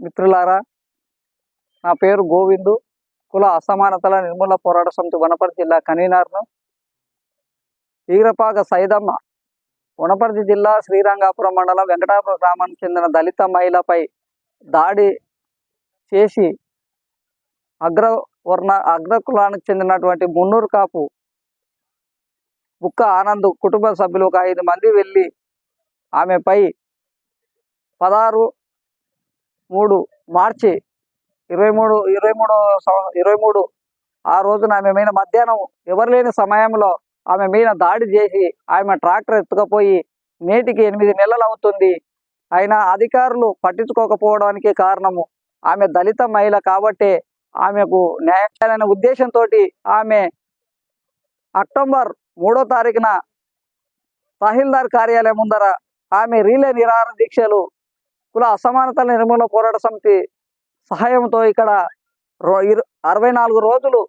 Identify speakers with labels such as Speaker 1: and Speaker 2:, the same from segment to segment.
Speaker 1: మిత్రులారా, నా పేరు గోవిందు. కుల అసమానతల నిర్మూలన పోరాట సమితి వనపర్తి జిల్లా కన్వీనర్ను. ఈరపాక సైదమ్మ వనపర్తి జిల్లా శ్రీరంగాపురం మండలం వెంకటాపురం గ్రామానికి చెందిన దళిత మహిళపై దాడి చేసి అగ్రకులానికి చెందినటువంటి మున్నూరు కాపు బుక్క ఆనంద్ కుటుంబ సభ్యులు ఒక 5 మంది వెళ్ళి ఆమెపై 16/3 మార్చి 23 ఆ రోజున ఆమె మీద మధ్యాహ్నం ఎవరు లేని సమయంలో ఆమె మీద దాడి చేసి ఆమె ట్రాక్టర్ ఎత్తుకపోయి నేటికి 8 నెలలు అవుతుంది. అయినా అధికారులు పట్టించుకోకపోవడానికి కారణము ఆమె దళిత మహిళ కాబట్టే ఆమెకు న్యాయం చేయాలనే ఉద్దేశంతో ఆమె అక్టోబర్ 3వ తారీఖున తహసీల్దార్ కార్యాలయం ముందర ఆమె రీలే నిరాహార దీక్షలు కుల అసమానతల నిర్మూలన పోరాట సమితి సహాయంతో ఇక్కడ 64 రోజులు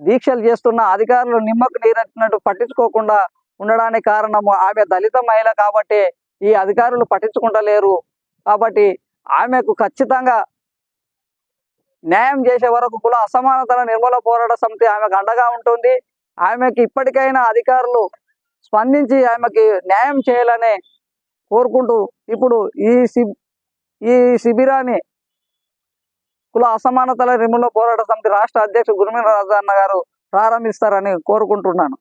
Speaker 1: దీక్షలు చేస్తున్న అధికారులు నిమ్మకు నీరెత్తినట్టు పట్టించుకోకుండా ఉండడానికి కారణము ఆమె దళిత మహిళ కాబట్టి ఈ అధికారులు పట్టించుకుంటలేరు. కాబట్టి ఆమెకు ఖచ్చితంగా న్యాయం చేసే వరకు కుల అసమానతల నిర్మూలన పోరాట సమితి ఆమెకు అండగా ఉంటుంది. ఆమెకి ఇప్పటికైనా అధికారులు స్పందించి ఆమెకి న్యాయం చేయాలని కోరుకుంటూ ఇప్పుడు ఈ శిబిరాన్ని కుల అసమానతల నిర్మూలన పోరాట సమితి రాష్ట్ర అధ్యక్షుడు గురుమీన రాజన్న గారు ప్రారంభిస్తారని కోరుకుంటున్నాను.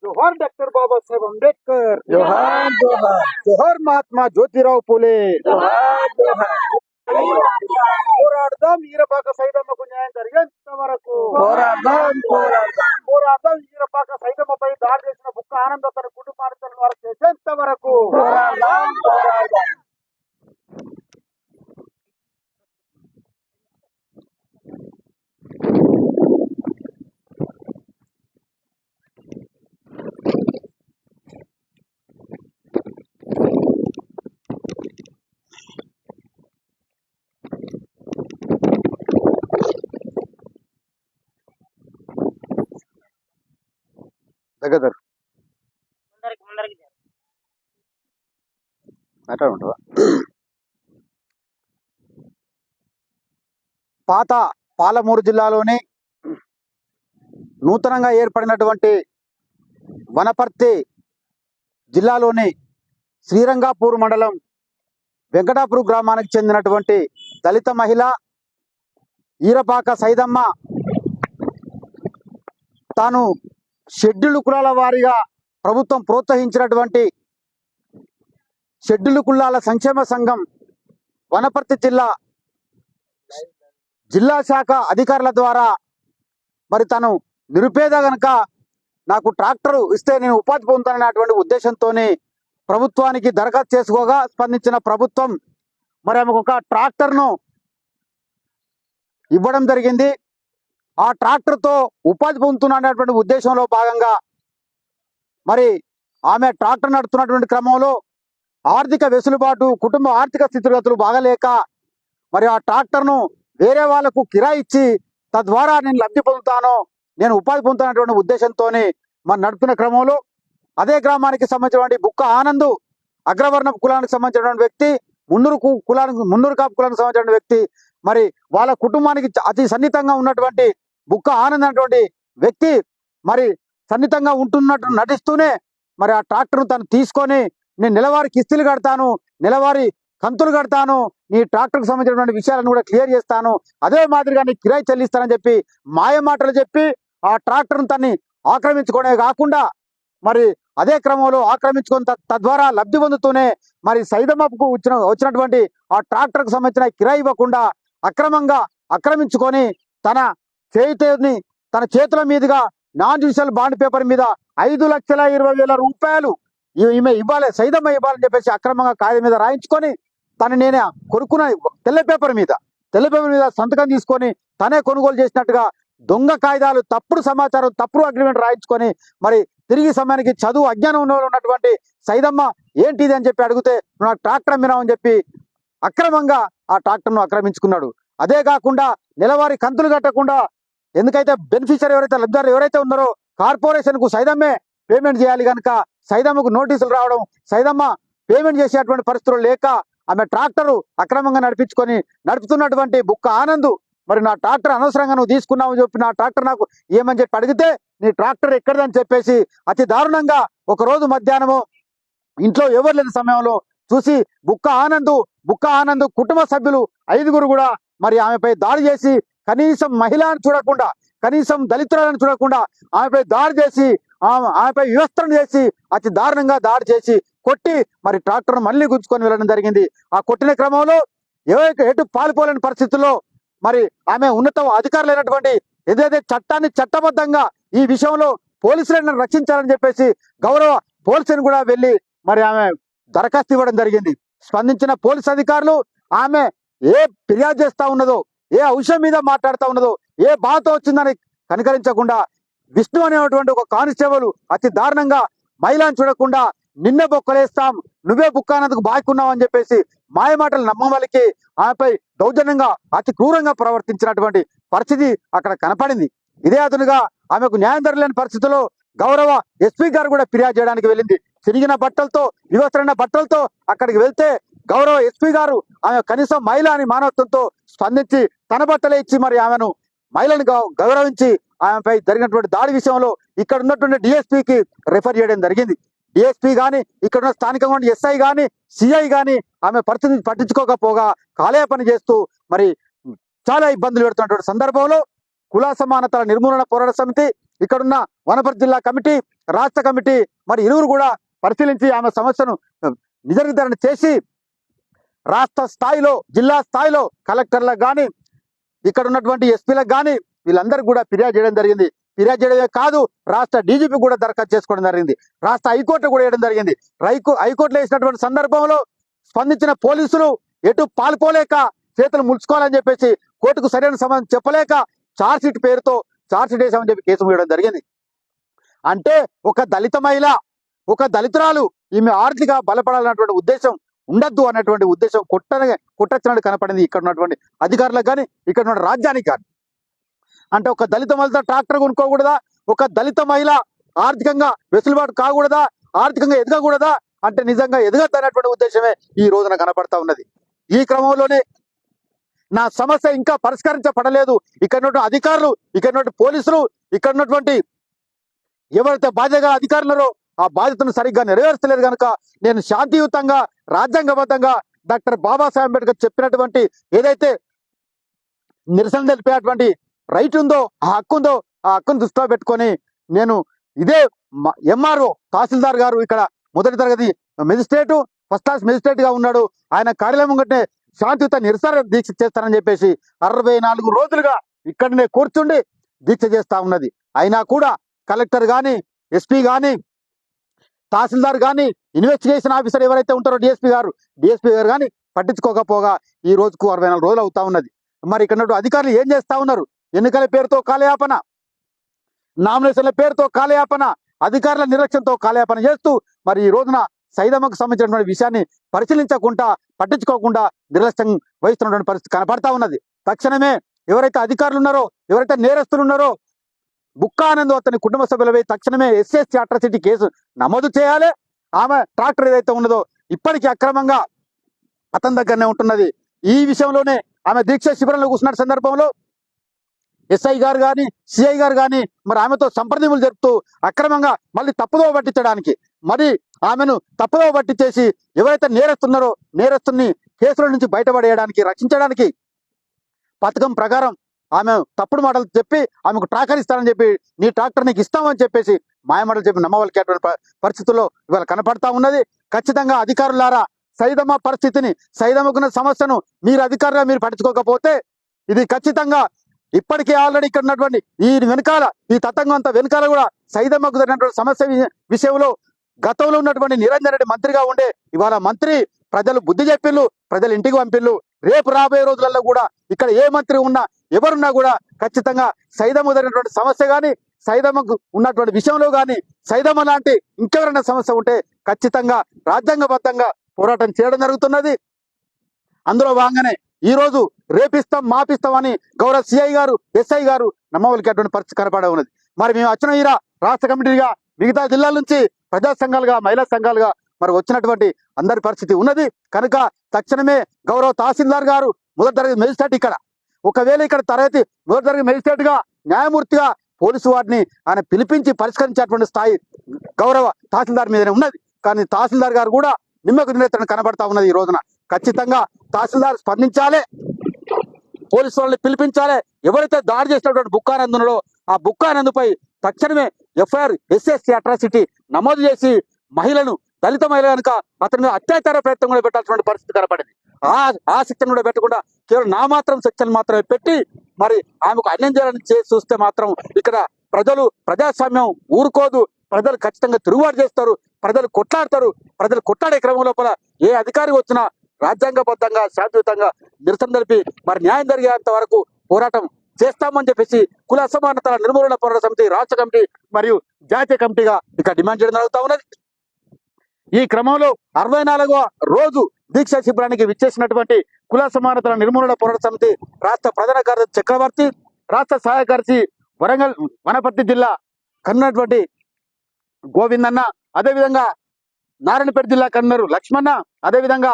Speaker 2: जोहार डॉक्टर बाबा साहेब अम्बेडकर,
Speaker 1: जोहार जोहार,
Speaker 2: जोहार महात्मा ज्योतिराव फुले,
Speaker 1: जोहार जोहार.
Speaker 2: పోరాడదాం ఈరపాక సైదమ్మకు న్యాయం జరిగేంత వరకు
Speaker 1: పోరాడదాం పోరాడదాం
Speaker 2: పోరాడదాం. ఈరపాక సైదమ్మపై దాడి చేసిన బుక్క ఆనంద తన కుటుంబానికి వరకు చేసేంత వరకు
Speaker 1: పోరాడదాం పోరాడదాం.
Speaker 2: దగ్గర పాత పాలమూరు జిల్లాలోని నూతనంగా ఏర్పడినటువంటి వనపర్తి జిల్లాలోని శ్రీరంగాపూర్ మండలం వెంకటాపురం గ్రామానికి చెందినటువంటి దళిత మహిళ ఈరపాక సైదమ్మ తాను షెడ్యూల్ కులాల వారీగా ప్రభుత్వం ప్రోత్సహించినటువంటి షెడ్యూల్ కులాల సంక్షేమ సంఘం వనపర్తి జిల్లా శాఖ అధికారుల ద్వారా మరి తను నిరుపేద గనక నాకు ట్రాక్టర్ ఇస్తే నేను ఉపాధి పొందుతాననేటువంటి ఉద్దేశంతో ప్రభుత్వానికి దరఖాస్తు చేసుకోగా స్పందించిన ప్రభుత్వం మరి ఆమెకు ఒక ట్రాక్టర్ను ఇవ్వడం జరిగింది. ఆ ట్రాక్టర్తో ఉపాధి పొందుతున్నటువంటి ఉద్దేశంలో భాగంగా మరి ఆమె ట్రాక్టర్ నడుపుతున్నటువంటి క్రమంలో ఆర్థిక వెసులుబాటు, కుటుంబ ఆర్థిక స్థితిగతులు బాగలేక మరి ఆ ట్రాక్టర్ను వేరే వాళ్లకు కిరాయి ఇచ్చి తద్వారా నేను లబ్ధి పొందుతాను, నేను ఉపాధి పొందుతున్నటువంటి ఉద్దేశంతో మరి నడుపుతున్న క్రమంలో అదే గ్రామానికి సంబంధించినటువంటి బుక్క ఆనంద్ అగ్రవర్ణ కులానికి సంబంధించినటువంటి వ్యక్తి, మున్నూరు కాపు కులానికి సంబంధించిన వ్యక్తి, మరి వాళ్ళ కుటుంబానికి అతి సన్నిహితంగా ఉన్నటువంటి బుక్క ఆనంద్ అనేటువంటి వ్యక్తి మరి సన్నిహితంగా ఉంటున్నట్టు నటిస్తూనే మరి ఆ ట్రాక్టర్ను తను తీసుకొని నేను నెలవారీ కిస్తీలు కడతాను, నెలవారీ కంతులు కడతాను, నీ ట్రాక్టర్కి సంబంధించినటువంటి విషయాలను కూడా క్లియర్ చేస్తాను, అదే మాదిరిగా నీ కిరాయి చెల్లిస్తానని చెప్పి మాయ మాటలు చెప్పి ఆ ట్రాక్టర్ను తన్ని ఆక్రమించుకునే కాకుండా మరి అదే క్రమంలో ఆక్రమించుకొని తద్వారా లబ్ధి పొందుతూనే మరి సైదమ్మకు వచ్చినటువంటి ఆ ట్రాక్టర్కు సంబంధించిన కిరాయి ఇవ్వకుండా అక్రమంగా ఆక్రమించుకొని తన చేతుల మీదుగా నాన్ జ్యుడిషియల్ బాండ్ పేపర్ మీద 5,20,000 రూపాయలు ఈమె ఇవ్వాలి, సైదమ్మ ఇవ్వాలని చెప్పేసి అక్రమంగా కాగితం మీద రాయించుకొని తను నేనే కొనుక్కున్న తెల్ల పేపర్ మీద సంతకం తీసుకొని తనే కొనుగోలు చేసినట్టుగా దొంగ కాగితాలు, తప్పుడు సమాచారం, తప్పుడు అగ్రిమెంట్ రాయించుకొని మరి తిరిగి సమయానికి చదువు అజ్ఞానంలో ఉన్నటువంటి సైదమ్మ ఏంటిది అని చెప్పి అడిగితే నువ్వు ట్రాక్టర్ అమ్మినావు అని చెప్పి అక్రమంగా ఆ ట్రాక్టర్ను ఆక్రమించుకున్నాడు. అదే కాకుండా నెలవారీ కంతులు కట్టకుండా, ఎందుకైతే బెనిఫిషియరీ లబ్ధిదారులు ఎవరైతే ఉన్నారో కార్పొరేషన్ కు సైదమ్మే పేమెంట్ చేయాలి కనుక సైదమ్మకు నోటీసులు రావడం, సైదమ్మ పేమెంట్ చేసేటువంటి పరిస్థితులు లేక ఆమె ట్రాక్టరు అక్రమంగా నడుపుతున్నటువంటి బుక్క ఆనంద్ మరి నా ట్రాక్టర్ అనవసరంగా నువ్వు తీసుకున్నావు చెప్పి నా ట్రాక్టర్ నాకు ఏమని చెప్పి అడిగితే నీ ట్రాక్టర్ ఎక్కడదని చెప్పేసి అతి దారుణంగా ఒక రోజు మధ్యాహ్నము ఇంట్లో ఎవరు లేని సమయంలో చూసి బుక్క ఆనంద్ కుటుంబ సభ్యులు 5గురు కూడా మరి ఆమెపై దాడి చేసి కనీసం మహిళను చూడకుండా కనీసం దళితురాలను చూడకుండా ఆమెపై దాడి చేసి ఆమెపై వివస్త్రం చేసి అతి దారుణంగా దాడి చేసి కొట్టి మరి ట్రాక్టర్ మళ్ళీ గుంజుకొని వెళ్ళడం జరిగింది. ఆ కొట్టిన క్రమంలో ఎటు పాల్పోలేని పరిస్థితుల్లో మరి ఆమె ఉన్నత అధికారులైనటువంటి ఏదైతే చట్టాన్ని చట్టబద్ధంగా ఈ విషయంలో పోలీసులను రక్షించాలని చెప్పేసి గౌరవ పోలీసులను కూడా వెళ్ళి మరి ఆమె దరఖాస్తు ఇవ్వడం జరిగింది. స్పందించిన పోలీసు అధికారులు ఆమె ఏ ఫిర్యాదు చేస్తా ఉన్నదో, ఏ అంశం మీద మాట్లాడుతూ ఉన్నదో, ఏ బాధతో వచ్చిందని కనికరించకుండా విష్ణు అనేటువంటి ఒక కానిస్టేబుల్ అతి దారుణంగా మహిళను చూడకుండా నిన్నే బొక్కలేస్తాం, నువ్వే బుక్కానందుకు బాగున్నావు అని చెప్పేసి మాయమాటలు నమ్మవలికి ఆమెపై దౌర్జన్యంగా అతి క్రూరంగా ప్రవర్తించినటువంటి పరిస్థితి అక్కడ కనపడింది. ఇదే అదునుగా ఆమెకు న్యాయం జరగలేని పరిస్థితుల్లో గౌరవ ఎస్పీ గారు కూడా ఫిర్యాదు చేయడానికి వెళ్ళింది. చిరిగిన బట్టలతో వివస్త్రైన బట్టలతో అక్కడికి వెళ్తే గౌరవ ఎస్పీ గారు ఆమె కనీసం మహిళ అని మానవత్వంతో స్పందించి తన బట్టలే ఇచ్చి మరి ఆమెను మహిళను గౌరవించి ఆమెపై జరిగినటువంటి దాడి విషయంలో ఇక్కడ ఉన్నటువంటి డిఎస్పీకి రెఫర్ చేయడం జరిగింది. డిఎస్పీ కానీ ఇక్కడ ఉన్న స్థానికంగా ఉన్న ఎస్ఐ కానీ సిఐ కానీ ఆమె పరిస్థితిని పట్టించుకోకపోగా కాలేపని చేస్తూ మరి చాలా ఇబ్బందులు పెడుతున్నటువంటి సందర్భంలో కుల సమానతల నిర్మూలన పోరాట సమితి, ఇక్కడున్న వనపర్తి జిల్లా కమిటీ, రాష్ట్ర కమిటీ మరి ఇరువురు కూడా పరిశీలించి ఆమె సమస్యను నిజ నిర్ధారణ చేసి రాష్ట్ర స్థాయిలో జిల్లా స్థాయిలో కలెక్టర్లకు కానీ ఇక్కడ ఉన్నటువంటి ఎస్పీలకు కానీ వీళ్ళందరూ కూడా ఫిర్యాదు చేయడం జరిగింది. ఫిర్యాదు చేయడమే కాదు రాష్ట్ర డీజీపీ కూడా దరఖాస్తు చేసుకోవడం జరిగింది. రాష్ట్ర హైకోర్టు కూడా వేయడం జరిగింది. హైకోర్టులో వేసినటువంటి సందర్భంలో స్పందించిన పోలీసులు ఎటు పాల్పోలేక చేతులు ముడుచుకోవాలని చెప్పేసి కోర్టుకు సరైన సమాధానం చెప్పలేక ఛార్జ్షీట్ పేరుతో ఛార్జ్షీట్ వేసామని చెప్పి కేసు వేయడం జరిగింది. అంటే ఒక దళిత మహిళ, ఒక దళితురాలు ఈమె ఆర్థిక బలపడాలన్నటువంటి ఉద్దేశం ఉండద్దు అన్నటువంటి ఉద్దేశం కుట్రచ్చినట్టు కనపడింది ఇక్కడ ఉన్నటువంటి అధికారులకు కానీ ఇక్కడ ఉన్న రాజ్యానికి కానీ. అంటే ఒక దళిత మహిళ ట్రాక్టర్ కొనుక్కోకూడదా, ఒక దళిత మహిళ ఆర్థికంగా వెసులుబాటు కాకూడదా, ఆర్థికంగా ఎదగకూడదా అంటే నిజంగా ఎదగద్దు అన్నటువంటి ఉద్దేశమే ఈ రోజున కనపడతా ఉన్నది. ఈ క్రమంలోనే నా సమస్య ఇంకా పరిష్కరించబడలేదు, ఇక్కడ ఉన్నటువంటి అధికారులు, ఇక్కడ ఉన్నటువంటి పోలీసులు, ఇక్కడ ఉన్నటువంటి ఎవరైతే బాధ్యత అధికారులరో ఆ బాధ్యతను సరిగ్గా నెరవేర్చలేదు కనుక నేను శాంతియుతంగా రాజ్యాంగబద్ధంగా డాక్టర్ బాబాసాహెబ్ అంబేద్కర్ చెప్పినటువంటి ఏదైతే నిరసన తెలిపేటువంటి రైట్ ఉందో, ఆ హక్కు ఉందో, ఆ హక్కును దృష్టిలో పెట్టుకొని నేను ఇదే ఎంఆర్ఓ తహసీల్దార్ గారు ఇక్కడ మొదటి తరగతి మెజిస్ట్రేటు, ఫస్ట్ క్లాస్ మెజిస్ట్రేట్ గా ఉన్నాడు, ఆయన కార్యాలయం ముంగటే శాంతియుత నిరసన దీక్ష చేస్తానని చెప్పేసి 64 రోజులుగా ఇక్కడనే కూర్చుండి దీక్ష చేస్తా ఉన్నది. అయినా కూడా కలెక్టర్ కానీ, ఎస్పీ కానీ, తహసీల్దార్ కానీ, ఇన్వెస్టిగేషన్ ఆఫీసర్ ఎవరైతే ఉంటారో డిఎస్పీ గారు కానీ పట్టించుకోకపోగా ఈ రోజుకు 64 రోజులు అవుతా ఉన్నది. మరి ఇక్కడ అధికారులు ఏం చేస్తా ఉన్నారు? ఎన్నికల పేరుతో కాలయాపన, నామినేషన్ల పేరుతో కాలయాపన, అధికారుల నిర్లక్ష్యంతో కాలయాపన చేస్తూ మరి ఈ రోజున సైదమ్మకు సంబంధించినటువంటి విషయాన్ని పరిశీలించకుండా పట్టించుకోకుండా నిర్లక్ష్యం వహిస్తున్నటువంటి పరిస్థితి కనపడతా ఉన్నది. తక్షణమే ఎవరైతే అధికారులు ఉన్నారో, ఎవరైతే నేరస్తులు ఉన్నారో బుక్కానంద్ అతని కుటుంబ సభ్యులపై తక్షణమే ఎస్ఎస్టీ అట్రాసిటీ కేసు నమోదు చేయాలి. ఆమె ట్రాక్టర్ ఏదైతే ఉన్నదో ఇప్పటికీ అక్రమంగా అతని దగ్గరనే ఉంటున్నది. ఈ విషయంలోనే ఆమె దీక్ష శిబిరంలో కూర్చున్న సందర్భంలో ఎస్ఐ గారు కానీ, సిఐ గారు కానీ మరి ఆమెతో సంప్రదింపులు జరుపుతూ అక్రమంగా మళ్ళీ తప్పుదోవ పట్టించడానికి, మరి ఆమెను తప్పుదోవ పట్టించేసి ఎవరైతే నేరస్తున్నారో నేరస్తుని కేసుల నుంచి బయటపడేయడానికి, రక్షించడానికి పథకం ప్రకారం ఆమె తప్పుడు మాటలు చెప్పి ఆమెకు ట్రాక్టర్ ఇస్తానని చెప్పి నీ ట్రాక్టర్ నీకు ఇస్తామని చెప్పేసి మాయమాటలు చెప్పి నమ్మవలికేటువంటి పరిస్థితుల్లో ఇవాళ కనపడతా ఉన్నది. ఖచ్చితంగా అధికారులారా సైదమ్మ పరిస్థితిని, సైదమ్మకున్న సమస్యను మీరు అధికారులుగా మీరు పట్టించుకోకపోతే ఇది ఖచ్చితంగా ఇప్పటికే ఆల్రెడీ ఇక్కడ ఉన్నటువంటి ఈ వెనకాల ఈ తతంగం అంతా వెనకాల కూడా సైదమ్మకు జరిగినటువంటి సమస్య విషయంలో గతంలో ఉన్నటువంటి నిరంజన్ రెడ్డి మంత్రిగా ఉండే ఇవాళ మంత్రి ప్రజలు బుద్ధి చెప్పిళ్ళు, ప్రజలు ఇంటికి పంపిళ్ళు. రేపు రాబోయే రోజులలో కూడా ఇక్కడ ఏ మంత్రి ఉన్నా ఎవరున్నా కూడా ఖచ్చితంగా సైదమ్మ జరిగినటువంటి సమస్య కానీ, సైదమ్మకు ఉన్నటువంటి విషయంలో కానీ, సైదమ్మ లాంటి ఇంకెవరైనా సమస్య ఉంటే ఖచ్చితంగా రాజ్యాంగబద్ధంగా పోరాటం చేయడం జరుగుతున్నది. అందులో భాగంగానే ఈ రోజు రేపిస్తాం మాపిస్తాం అని గౌరవ సిఐ గారు, ఎస్ఐ గారు నమ్మవలికేటువంటి పరిస్థితి కనపడే ఉన్నది. మరి మేము అచ్చిన రాష్ట్ర కమిటీగా మిగతా జిల్లాల నుంచి ప్రజా సంఘాలుగా, మహిళా సంఘాలుగా మరి వచ్చినటువంటి అందరి పరిస్థితి ఉన్నది. కనుక తక్షణమే గౌరవ తహసీల్దార్ గారు మొదటి తరగతి మెజిస్ట్రేట్ ఇక్కడ ఒకవేళ ఇక్కడ మొదటి తరగతి మెజిస్ట్రేట్ గా న్యాయమూర్తిగా పోలీసు వారిని ఆయన పిలిపించి పరిష్కరించేటువంటి స్థాయి గౌరవ తహసీల్దార్ మీదనే ఉన్నది. కానీ తహసీల్దార్ గారు కూడా నిమ్మకు నిరంతరం కనబడతా ఉన్నది. ఈ రోజున ఖచ్చితంగా తహసీల్దార్ స్పందించాలి, పోలీసు వాళ్ళని పిలిపించాలి. ఎవరైతే దాడి చేసినటువంటి బుక్కానందులో ఆ బుక్కానందుపై తక్షణమే ఎఫ్ఐఆర్ SSC అట్రాసిటీ నమోదు చేసి దళిత మహిళ కనుక అతని మీద అత్యాచార ప్రయత్నం కూడా పెట్టాల్సిన పరిస్థితి కనపడింది. ఆ శిక్షణ కూడా పెట్టకుండా కేవలం నామాత్రం శిక్షణ మాత్రమే పెట్టి మరి ఆమెకు అన్యాయం చేయాలని చూస్తే మాత్రం ఇక్కడ ప్రజాస్వామ్యం ఊరుకోదు. ప్రజలు ఖచ్చితంగా తిరుగుబాటు చేస్తారు, ప్రజలు కొట్లాడతారు. ప్రజలు కొట్లాడే క్రమం లోపల ఏ అధికారి వచ్చినా రాజ్యాంగబద్ధంగా శాంతియుతంగా నిరసన తెలిపి మరి న్యాయం జరిగేంత వరకు పోరాటం చేస్తామని చెప్పేసి కుల అసమానతల నిర్మూలన పోరాట సమితి రాష్ట్ర కమిటీ మరియు జాతీయ కమిటీగా ఇక్కడ డిమాండ్ చేయడం జరుగుతూ ఉన్నది. ఈ క్రమంలో 64వ రోజు దీక్షా శిబిరానికి విచ్చేసినటువంటి కుల సమానతల నిర్మూలన పోరాట సమితి రాష్ట్ర ప్రధాన కార్యదర్శి చక్రవర్తి, రాష్ట్ర సహాయ కార్యదర్శి వరంగల్ వనపర్తి జిల్లా కన్నటువంటి గోవిందన్న, అదేవిధంగా నారాయణపేట జిల్లా కన్నరు లక్ష్మణ, అదేవిధంగా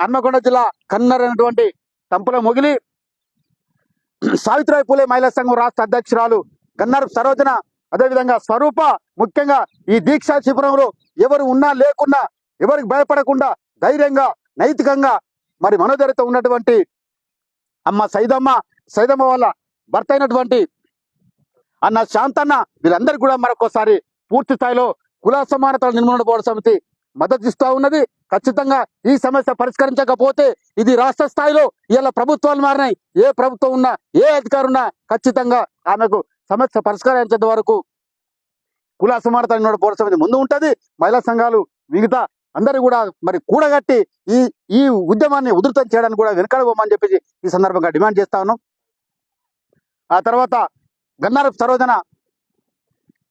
Speaker 2: హన్మకొండ జిల్లా కన్నర్ అయినటువంటి తంపుల మొగిలి, సావిత్రిబాయి పూలే మహిళా సంఘం రాష్ట్ర అధ్యక్షురాలు గన్నర్ సరోజన, అదేవిధంగా స్వరూప. ముఖ్యంగా ఈ దీక్షా శిబిరంలో ఎవరు ఉన్నా లేకున్నా ఎవరికి భయపడకుండా ధైర్యంగా నైతికంగా మరి మనోధైర్యంతో ఉన్నటువంటి అమ్మ సైదమ్మ వాళ్ళ భర్త అయినటువంటి అన్న శాంతన్న, వీళ్ళందరికీ కూడా మరొకసారి పూర్తి స్థాయిలో కుల సమానతల నిర్మూలన పోరాట సమితి మద్దతు ఇస్తూ ఉన్నది. ఖచ్చితంగా ఈ సమస్య పరిష్కరించకపోతే ఇది రాష్ట్ర స్థాయిలో ఇలా ప్రభుత్వాలు మారినాయి, ఏ ప్రభుత్వం ఉన్నా ఏ అధికారి ఉన్నా ఖచ్చితంగా ఆమెకు సమస్య పరిష్కరించేంత వరకు కుల సమానతల నిర్మూలన పోరాట సమితి ముందు ఉంటది. మహిళా సంఘాలు మిగతా అందరూ కూడా మరి కూడగట్టి ఈ ఉద్యమాన్ని ఉధృతం చేయడానికి కూడా వెనకాడబోమని చెప్పేసి ఈ సందర్భంగా డిమాండ్ చేస్తా ఉన్నాం. ఆ తర్వాత గన్నారపు సరోజన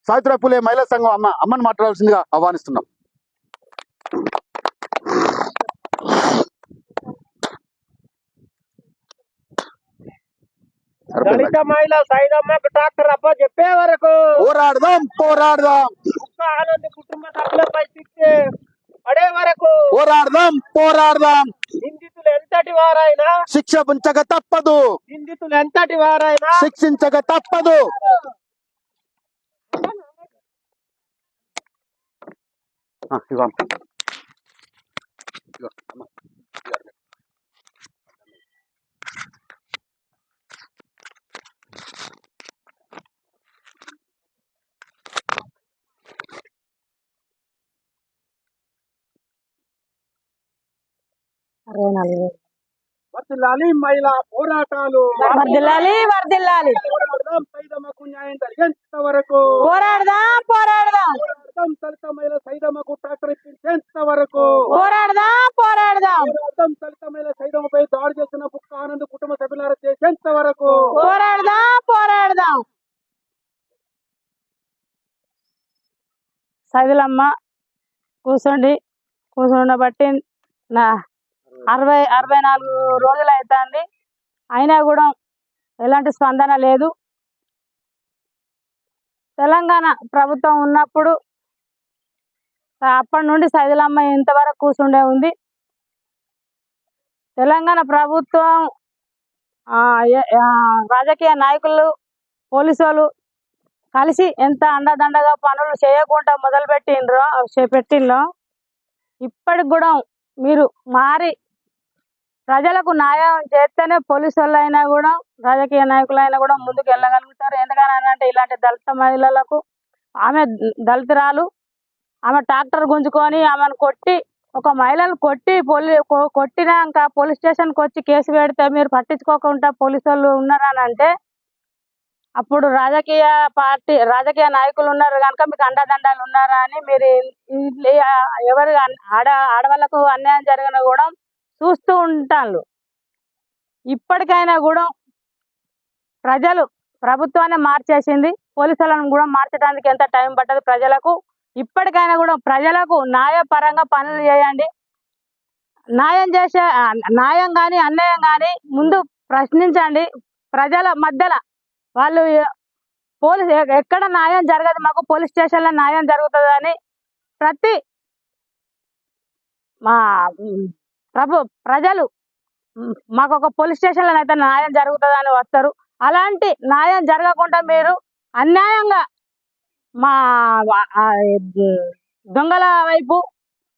Speaker 2: సావిత్రిబాయి పూలే మహిళా సంఘం అమ్మని మాట్లాడాల్సిందిగా ఆహ్వానిస్తున్నాం.
Speaker 3: దళిత మహిళ సైదమ్మకు ట్రాక్టర్ అప్ప చెప్పే వరకు
Speaker 2: పోరాడదాం
Speaker 3: ఆనంద్ కుటుంబ సభ్యులపై శిక్ష పడే వరకు
Speaker 2: పోరాడదాం.
Speaker 3: నిందితులు ఎంతటి వారైనా
Speaker 2: శిక్షించక తప్పదు,
Speaker 3: నిందితులు ఎంతటి వారైనా
Speaker 2: శిక్షించక తప్పదు.
Speaker 3: వర్ధిల్లాలి మహిళా పోరాటాలు,
Speaker 4: వర్ధిల్లాలి
Speaker 3: సైదమ్మకు న్యాయం జరిగేంత వరకు
Speaker 4: పోరాడదాం
Speaker 3: దళిత మహిళ సైదమ్మకు ట్రాక్టర్ ఇప్పించేంత వరకు
Speaker 4: పోరాడదాం
Speaker 3: దళిత మహిళ సైదమ్మపై దాడి చేసిన బుక్క ఆనంద్ కుటుంబ సభ్యులారా చేసేంత వరకు
Speaker 4: పోరాడదాం. సైదులమ్మ కూర్చుండబట్టి నా 64 రోజులు అవుతుంది, అయినా కూడా ఎలాంటి స్పందన లేదు. తెలంగాణ ప్రభుత్వం ఉన్నప్పుడు అప్పటి నుండి సైదులమ్మ ఇంతవరకు కూర్చుండే ఉంది. తెలంగాణ ప్రభుత్వం రాజకీయ నాయకులు పోలీసు వాళ్ళు కలిసి ఎంత అండదండగా పనులు చేయకుండా పెట్టిండ్రో ఇప్పటికి కూడా మీరు మారి ప్రజలకు న్యాయం చేస్తేనే పోలీసు వాళ్ళు అయినా కూడా రాజకీయ నాయకులైనా కూడా ముందుకు వెళ్ళగలుగుతారు. ఎందుకనంటే ఇలాంటి దళిత మహిళలకు ఆమె దళితురాలు, ఆమె ట్రాక్టర్ గుంజుకొని ఆమెను కొట్టి ఒక మహిళను కొట్టినాక పోలీస్ స్టేషన్కి వచ్చి కేసు పెడితే మీరు పట్టించుకోకుండా పోలీసు వాళ్ళు ఉన్నారనంటే అప్పుడు రాజకీయ నాయకులు ఉన్నారు కనుక మీకు అండదండాలు ఉన్నారా అని మీరు ఎవరు ఆడవాళ్ళకు అన్యాయం జరిగినా కూడా చూస్తూ ఉంటారు. ఇప్పటికైనా కూడా ప్రభుత్వాన్ని మార్చేసింది, పోలీసులను కూడా మార్చడానికి ఎంత టైం పట్టదు ప్రజలకు. ఇప్పటికైనా కూడా ప్రజలకు న్యాయపరంగా పనులు చేయండి. న్యాయం కానీ అన్యాయం కానీ ముందు ప్రశ్నించండి. ప్రజల మధ్యలో వాళ్ళు ఎక్కడ న్యాయం జరగదు, మాకు పోలీస్ స్టేషన్లో న్యాయం జరుగుతుంది అని మా ప్రజలు మాకు ఒక పోలీస్ స్టేషన్లో అయితే న్యాయం జరుగుతుందని వస్తారు. అలాంటి న్యాయం జరగకుండా మీరు అన్యాయంగా మా ఆ, దొంగల వైపు,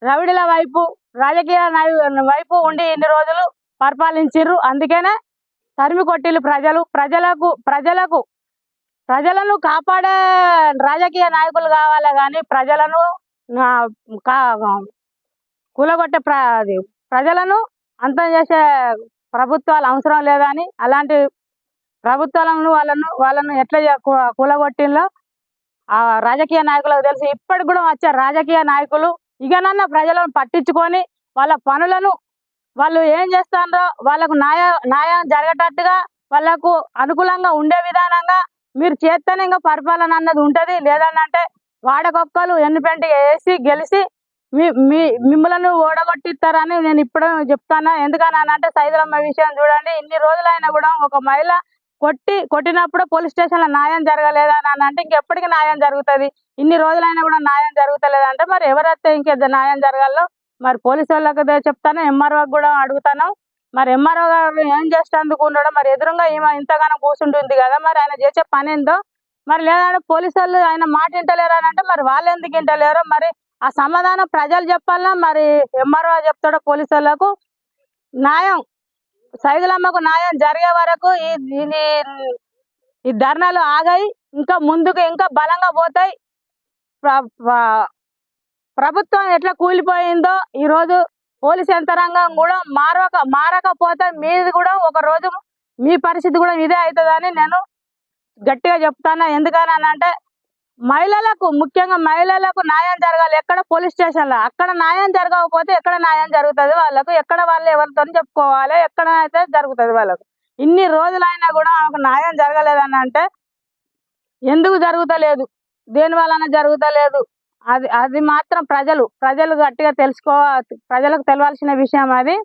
Speaker 4: రౌడీల వైపు, రాజకీయ వైపు ఉండి ఇన్ని రోజులు పరిపాలించిర్రు. అందుకనే తరిమి కొట్టిల్లు ప్రజలను కాపాడే రాజకీయ నాయకులు కావాలి కానీ ప్రజలను ఆ, కా- కూలగొట్టే ప్రజలను అంతం చేసే ప్రభుత్వాలు అవసరం లేదని, అలాంటి ప్రభుత్వాలను వాళ్ళను ఎట్లా కూలగొట్టిందో ఆ రాజకీయ నాయకులకు తెలిసి ఇప్పటికి కూడా వచ్చారు రాజకీయ నాయకులు. ఇకనన్నా ప్రజలను పట్టించుకొని వాళ్ళ పనులను వాళ్ళు ఏం చేస్తారో వాళ్ళకు న్యాయం జరిగేటట్టుగా వాళ్ళకు అనుకూలంగా ఉండే విధానంగా మీరు చేస్తేనే ఇంకా పరిపాలన అన్నది ఉంటది. లేదనంటే వాడకొక్కలు ఎన్నిపెంటి వేసి గెలిచి మిమ్మల్ని ఓడగొట్టిస్తారని నేను ఇప్పుడు చెప్తాను. ఎందుకనంటే సైదులమ్మ విషయం చూడండి, ఇన్ని రోజులైనా కూడా ఒక మహిళ కొట్టినప్పుడు పోలీస్ స్టేషన్ లో న్యాయం జరగలేదని అంటే ఇంకెప్పటికీ న్యాయం జరుగుతుంది. ఇన్ని రోజులైనా కూడా న్యాయం జరుగుతలేదంటే మరి ఎవరైతే ఇంకేదో న్యాయం జరగాలో మరి పోలీసు వాళ్ళకి చెప్తాను, ఎంఆర్ఓ కూడా అడుగుతాను. మరి ఎంఆర్ఓ గారు ఏం చేసేందుకు ఉండడం, మరి ఎదురుగా ఈమె ఇంతగానో కూర్చుంటుంది కదా, మరి ఆయన చేసే పని ఏందో మరి. లేదంటే పోలీసు వాళ్ళు ఆయన మాట వింటలేరు అని అంటే మరి వాళ్ళు ఎందుకు వింటలేరు? మరి ఆ సమాధానం ప్రజలు చెప్పాలన్నా మరి ఎంఆర్ఓ చెప్తాడో పోలీసు వాళ్ళకు. న్యాయం సైదులమ్మకు న్యాయం జరిగే వరకు ఈ ధర్నాలు ఆగాయి, ఇంకా ముందుకు ఇంకా బలంగా పోతాయి. ప్రభుత్వం ఎట్లా కూలిపోయిందో ఈ రోజు పోలీస్ యంత్రాంగం కూడా మారకపోతే మీది కూడా ఒక రోజు మీ పరిస్థితి కూడా ఇదే అవుతుందని నేను గట్టిగా చెప్తాను. ఎందుకనంటే మహిళలకు, ముఖ్యంగా మహిళలకు న్యాయం జరగాలి. ఎక్కడ పోలీస్ స్టేషన్లో అక్కడ న్యాయం జరగకపోతే ఎక్కడ న్యాయం జరుగుతుంది వాళ్ళకు? ఎక్కడ వాళ్ళు ఎవరితో చెప్పుకోవాలి? ఎక్కడ అయితే జరుగుతుంది వాళ్ళకు? ఇన్ని రోజులైనా కూడా ఆమెకు న్యాయం జరగలేదని అంటే ఎందుకు జరుగుతలేదు, దేని వలన జరుగుతలేదు అది మాత్రం ప్రజలు గట్టిగా ప్రజలకు తెలవాల్సిన విషయం అది.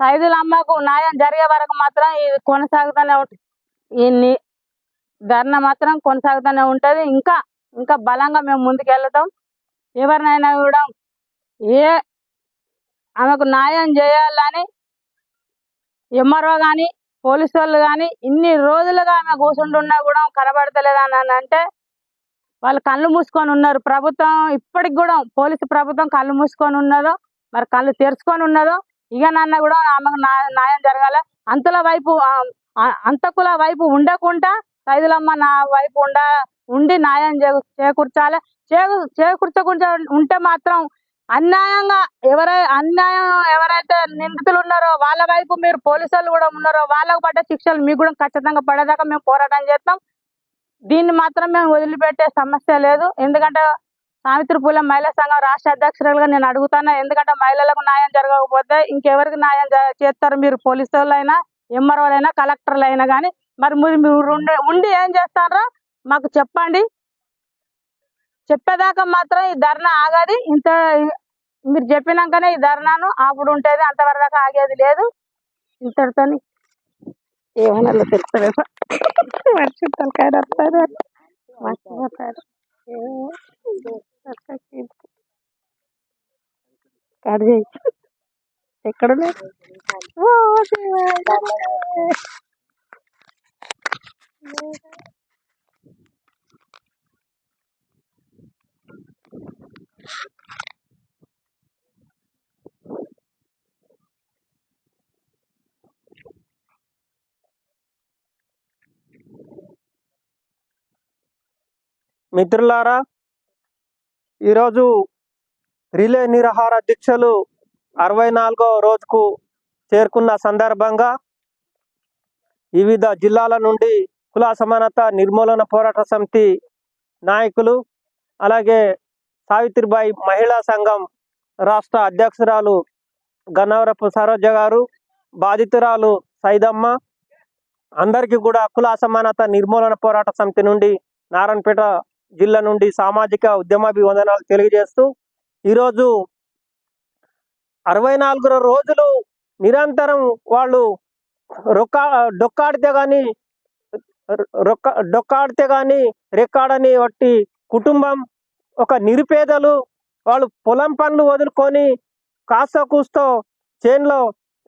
Speaker 4: సైదులమ్మకు న్యాయం జరిగే వరకు మాత్రం ఇది కొనసాగుతూనే ఉంటుంది. ఈ ధర్నా మాత్రం కొనసాగుతూనే ఉంటది. ఇంకా బలంగా మేము ముందుకెళ్తాం. ఎవరినైనా కూడా ఆమెకు న్యాయం చేయాలని ఎంఆర్ఓ కానీ పోలీసు వాళ్ళు కానీ ఇన్ని రోజులుగా ఆమె కూర్చుంటున్నా కూడా కనబడతలేదని అంటే వాళ్ళు కళ్ళు మూసుకొని ఉన్నారు. ప్రభుత్వం ఇప్పటికి కూడా పోలీసు ప్రభుత్వం కళ్ళు మూసుకొని ఉన్నదో మరి కళ్ళు తెరుచుకొని ఉన్నదో ఇక నన్న కూడా ఆమెకు న్యాయం జరగాలి. అంతకుల వైపు ఉండకుండా సైదులమ్మ నా వైపు ఉండి న్యాయం చేకూర్చాలి. చేకూర్చకుండా ఉంటే మాత్రం అన్యాయం ఎవరైతే నిందితులు ఉన్నారో వాళ్ళ వైపు మీరు పోలీసు వాళ్ళు కూడా ఉన్నారో వాళ్ళకు పడ్డ శిక్షలు మీకు కూడా ఖచ్చితంగా పడేదాకా మేము పోరాటం చేస్తాం. దీన్ని మాత్రం మేము వదిలిపెట్టే సమస్య లేదు. ఎందుకంటే సావిత్రి పూలే మహిళా సంఘం రాష్ట్ర అధ్యక్షురాలుగా నేను అడుగుతాను. ఎందుకంటే మహిళలకు న్యాయం జరగకపోతే ఇంకెవరికి న్యాయం చేస్తారు? మీరు పోలీసు వాళ్ళైనా, ఎంఆర్ఓలైనా, కలెక్టర్లు అయినా కానీ మరి మీరు ఉండి ఏం చేస్తారో మాకు చెప్పండి. చెప్పేదాకా మాత్రం ఈ ధర్నా ఆగది. మీరు చెప్పినాకనే ఈ ధర్నాను ఆపుడు ఉంటుంది, అంతవరదాకా ఆగేది లేదు. ఇంతటితో ఏమైనా తెలుస్తలేదా? ఎక్కడున్నా
Speaker 5: మిత్రులారా, ఈరోజు రిలే నిరాహార దీక్షలు 64వ రోజుకు చేరుకున్న సందర్భంగా వివిధ జిల్లాల నుండి కుల సమానత నిర్మూలన పోరాట సమితి నాయకులు, అలాగే సావిత్రిబాయి మహిళా సంఘం రాష్ట్ర అధ్యక్షురాలు గన్నవరపు సరోజ గారు, బాధితురాలు సైదమ్మ, అందరికీ కూడా కుల అసమానత నిర్మూలన పోరాట సమితి నుండి నారాయణపేట జిల్లా నుండి సామాజిక ఉద్యమాభివందనాలు తెలియజేస్తూ ఈరోజు 64 రోజులు నిరంతరం వాళ్ళు డొక్కాడితే కానీ రెక్కాడని వట్టి కుటుంబం, ఒక నిరుపేదలు, వాళ్ళు పొలం పనులు వదులుకొని కాస్త కూస్తో చేనులో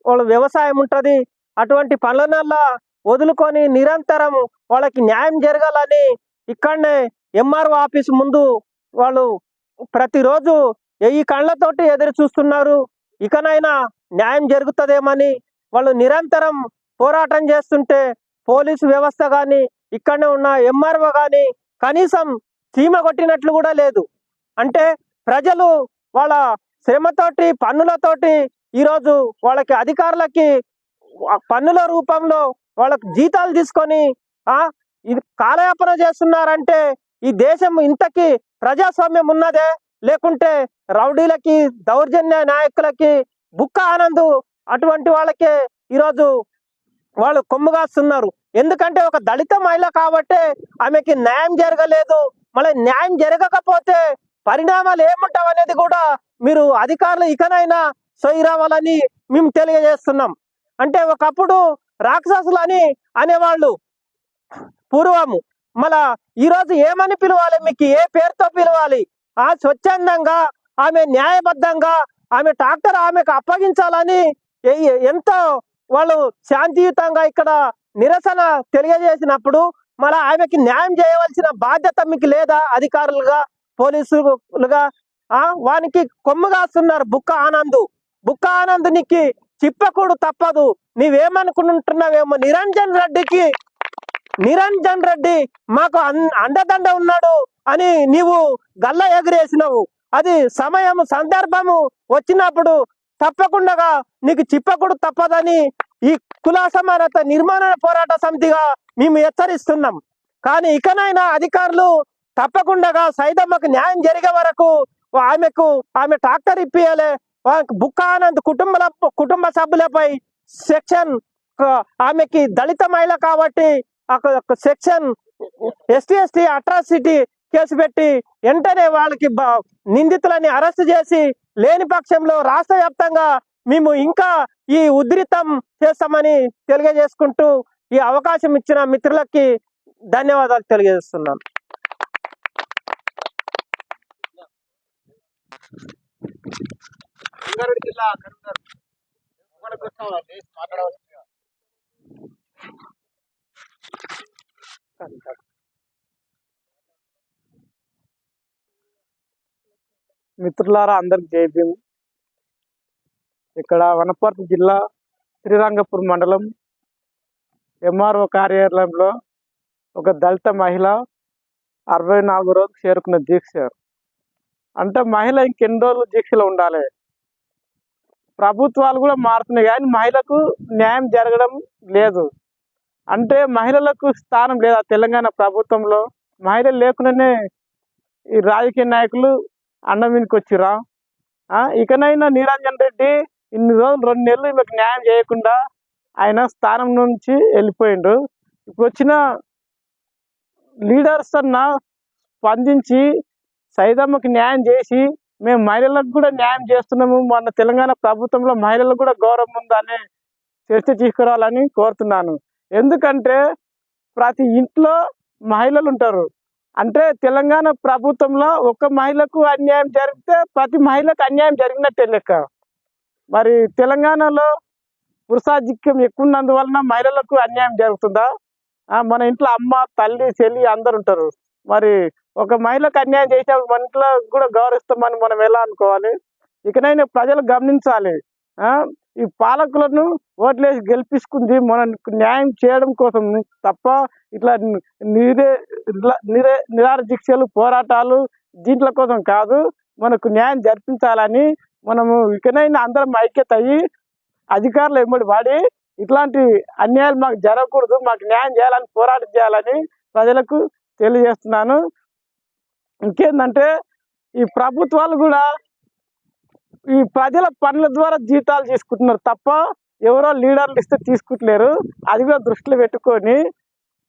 Speaker 5: వాళ్ళ వ్యవసాయం ఉంటుంది. అటువంటి పనులనల్లా వదులుకొని నిరంతరం వాళ్ళకి న్యాయం జరగాలని ఇక్కడనే ఎంఆర్ఓ ఆఫీస్ ముందు వాళ్ళు ప్రతిరోజు ఈ కళ్ళతోటి ఎదురు చూస్తున్నారు. ఇకనైనా న్యాయం జరుగుతుందేమని వాళ్ళు నిరంతరం పోరాటం చేస్తుంటే పోలీసు వ్యవస్థ కానీ ఇక్కడనే ఉన్న ఎంఆర్ఓ కానీ కనీసం చీమ కొట్టినట్లు కూడా లేదు. అంటే ప్రజలు వాళ్ళ శ్రమతోటి పన్నులతోటి ఈరోజు వాళ్ళకి అధికారులకి పన్నుల రూపంలో వాళ్ళకి జీతాలు తీసుకొని ఇది కాలయాపన చేస్తున్నారంటే ఈ దేశం ఇంతకీ ప్రజాస్వామ్యం ఉన్నదే? లేకుంటే రౌడీలకి దౌర్జన్య నాయకులకి బుక్క ఆనంద్ అటువంటి వాళ్ళకే ఈరోజు వాళ్ళు కొమ్ముగాస్తున్నారు. ఎందుకంటే ఒక దళిత మహిళ కాబట్టి ఆమెకి న్యాయం జరగలేదు. మళ్ళీ న్యాయం జరగకపోతే పరిణామాలు ఏముంటావు అనేది కూడా మీరు అధికారులు ఇకనైనా సొయ్యి రావాలని మేము తెలియజేస్తున్నాం. అంటే ఒకప్పుడు రాక్షసులని అనేవాళ్ళు పూర్వము, మళ్ళా ఈరోజు ఏమని పిలవాలి? మీకు ఏ పేరుతో పిలవాలి? స్వచ్ఛందంగా ఆమె న్యాయబద్ధంగా ఆమె ట్రాక్టర్ ఆమెకు అప్పగించాలని ఎంతో వాళ్ళు శాంతియుతంగా ఇక్కడ నిరసన తెలియజేసినప్పుడు మళ్ళీ ఆమెకి న్యాయం చేయవలసిన బాధ్యత మీకు లేదా? అధికారులుగా పోలీసులుగా వానికి కొమ్ము కాస్తున్నారు. బుక్క ఆనంద్ నీకు చిప్పకూడు తప్పదు. నీవేమనుకుంటున్నావేమో నిరంజన్ రెడ్డి మాకు అండదండ ఉన్నాడు అని నీవు గల్ల ఎగిరేసినవు. అది సమయం సందర్భము వచ్చినప్పుడు తప్పకుండా నీకు చిప్పకూడు తప్పదని ఈ కుల సమానత నిర్మాణ పోరాట సమితిగా మేము హెచ్చరిస్తున్నాం. కానీ ఇకనైనా అధికారులు తప్పకుండా సైదమ్మకు న్యాయం జరిగే వరకు ఆమె ట్రాక్టర్ ఇప్పియాలి. బుక్క ఆనంద్ కుటుంబ సభ్యులపై సెక్షన్ ఆమెకి దళిత మహిళ కాబట్టి సెక్షన్ ఎస్టీ అట్రాసిటీ కేసు పెట్టి వెంటనే వాళ్ళకి నిందితులని అరెస్ట్ చేసి లేని పక్షంలో రాష్ట్ర వ్యాప్తంగా మేము ఇంకా ఈ ఉధృతం చేస్తామని తెలియజేసుకుంటూ ఈ అవకాశం ఇచ్చిన మిత్రులకి ధన్యవాదాలు తెలియజేస్తున్నాను.
Speaker 3: మిత్రులారా, అందరికి జై భీమ్. ఇక్కడ వనపర్తి జిల్లా శ్రీరంగపూర్ మండలం ఎంఆర్ఓ కార్యాలయంలో ఒక దళిత మహిళ 64 రోజులు చేరుకున్న దీక్ష. అంటే మహిళ ఇంకెన్ని రోజులు దీక్షలో ఉండాలి? ప్రభుత్వాలు కూడా మారుతున్నాయి కానీ మహిళకు న్యాయం జరగడం లేదు. అంటే మహిళలకు స్థానం లేదా తెలంగాణ ప్రభుత్వంలో? మహిళలు లేకుండానే ఈ రాజకీయ నాయకులు అన్నం మీదకి వచ్చిరా? ఇకనైనా నిరంజన్ రెడ్డి ఇన్ని రోజులు 2 నెలలు ఈమెకు న్యాయం చేయకుండా ఆయన స్థానం నుంచి వెళ్ళిపోయిండు. ఇప్పుడు వచ్చిన లీడర్స్ అన్న స్పందించి సైదమ్మకి న్యాయం చేసి మేము మహిళలకు కూడా న్యాయం చేస్తున్నాము, మన తెలంగాణ ప్రభుత్వంలో మహిళలకు కూడా గౌరవం ఉందనే చర్చ తీసుకురావాలని కోరుతున్నాను. ఎందుకంటే ప్రతి ఇంట్లో మహిళలు ఉంటారు. అంటే తెలంగాణ ప్రభుత్వంలో ఒక మహిళకు అన్యాయం జరిగితే ప్రతి మహిళకు అన్యాయం జరిగినట్టే లెక్క. మరి తెలంగాణలో పురుషాధిక్యం ఎక్కువ ఉన్నందువలన మహిళలకు అన్యాయం జరుగుతుందా? మన ఇంట్లో అమ్మ, తల్లి, చెల్లి అందరు ఉంటారు. మరి ఒక మహిళకు అన్యాయం చేసినప్పుడు మన ఇంట్లో కూడా గౌరవిస్తామని మనం ఎలా అనుకోవాలి? ఇకనైనా ప్రజలు గమనించాలి. ఈ పాలకులను ఓట్లేసి గెలిపించుకుంది మనకు న్యాయం చేయడం కోసం తప్ప ఇట్లా నిరాహార దీక్షలు, పోరాటాలు దీంట్ల కోసం కాదు. మనకు న్యాయం జరిపించాలని మనము ఇకనైనా అందరం ఐక్యత అయ్యి అధికారులు ఎమ్మడి వాడి ఇట్లాంటి అన్యాయాలు మాకు జరగకూడదు, మాకు న్యాయం చేయాలని పోరాటం చేయాలని ప్రజలకు తెలియజేస్తున్నాను. ఇంకేందంటే ఈ ప్రభుత్వాలు కూడా ఈ ప్రజల పనుల ద్వారా జీతాలు తీసుకుంటున్నారు తప్ప ఎవరో లీడర్లు ఇస్తే తీసుకుంటలేరు. అది కూడా దృష్టిలో పెట్టుకొని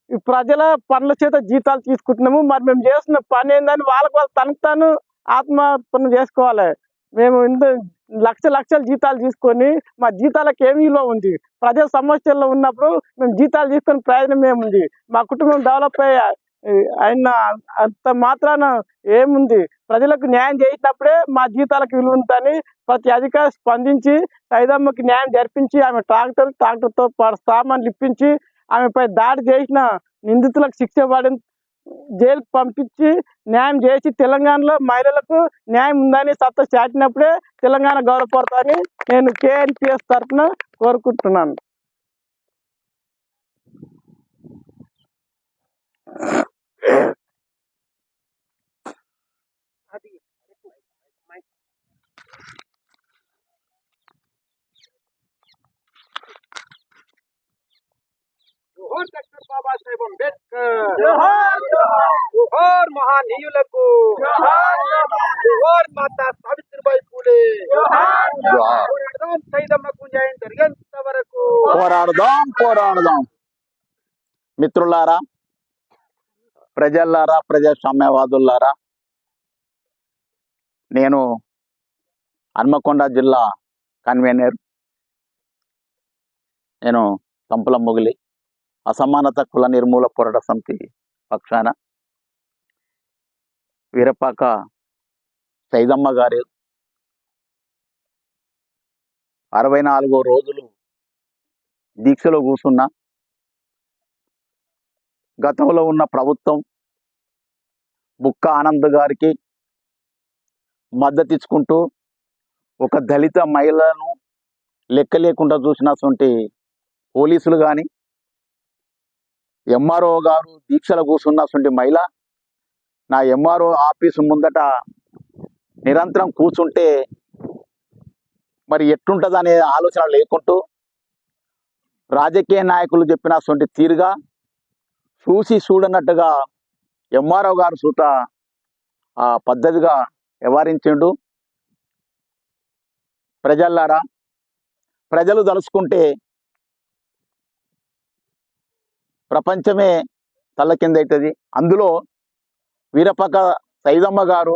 Speaker 3: ఈ ప్రజల పనుల చేత జీతాలు తీసుకుంటున్నాము. మరి మేము చేస్తున్న పని ఏందని వాళ్ళకు తనకు తాను ఆత్మపన్ను చేసుకోవాలి. మేము ఇంత లక్షల జీతాలు తీసుకొని మా జీతాలకు ఏమి విలువ ఉంది? ప్రజల సమస్యల్లో ఉన్నప్పుడు మేము జీతాలు తీసుకొని ప్రయోజనం ఏముంది? మా కుటుంబం డెవలప్ అయ్యే ఆయన అంత మాత్రాన ఏముంది, ప్రజలకు న్యాయం చేసినప్పుడే మా జీతాలకు విలువ ఉంటుందని ప్రతి అధికారి స్పందించి సైదమ్మకి న్యాయం జరిపించి ఆమె ట్రాక్టర్తో సామాన్లు ఇప్పించి ఆమెపై దాడి చేసిన నిందితులకు శిక్ష పడి జైలుకు పంపించి న్యాయం చేసి తెలంగాణలో మహిళలకు న్యాయం ఉందని సత్తా చాటినప్పుడే తెలంగాణ గౌరవపడతానని నేను కేఎన్పిఎస్ తరఫున కోరుకుంటున్నాను.
Speaker 2: జోహార్ డాక్టర్ బాబాసాహెబ్ అంబేద్కర్, జోహార్ మహానీయులకు, జోహార్ మాతా సావిత్రిబాయి పూలే, పోరాడదాం సైదమ్మకు న్యాయం జరిగేంత వరకు పోరాడదాం. మిత్రులారా, ప్రజల్లారా, ప్రజాస్వామ్యవాదులారా, నేను హన్మకొండ జిల్లా కన్వీనర్, నేను తంపుల మొగిలి అసమానత కుల నిర్మూల పోరాట సమితి పక్షాన వీరపాక సైదమ్మ గారు 64 రోజులు దీక్షలో కూర్చున్న గతంలో ఉన్న ప్రభుత్వం బుక్క ఆనంద్ గారికి మద్దతు ఇచ్చుకుంటూ ఒక దళిత మహిళను లెక్క లేకుండా చూసినటువంటి పోలీసులు కానీ, ఎంఆర్ఓ గారు దీక్షలో కూర్చున్నటువంటి మహిళ నా ఎంఆర్ఓ ఆఫీసు ముందట నిరంతరం కూర్చుంటే మరి ఎట్లుంటుంది అనే ఆలోచన లేకుంటూ రాజకీయ నాయకులు చెప్పినటువంటి తీరుగా చూసి చూడనట్టుగా ఎంఆర్ఓ గారు సూత ఆ పద్ధతిగా వ్యవహరించిండు. ప్రజల్లారా, ప్రజలు తలుచుకుంటే ప్రపంచమే తల్ల కింద అవుతుంది. అందులో వీరపాక సైదమ్మ గారు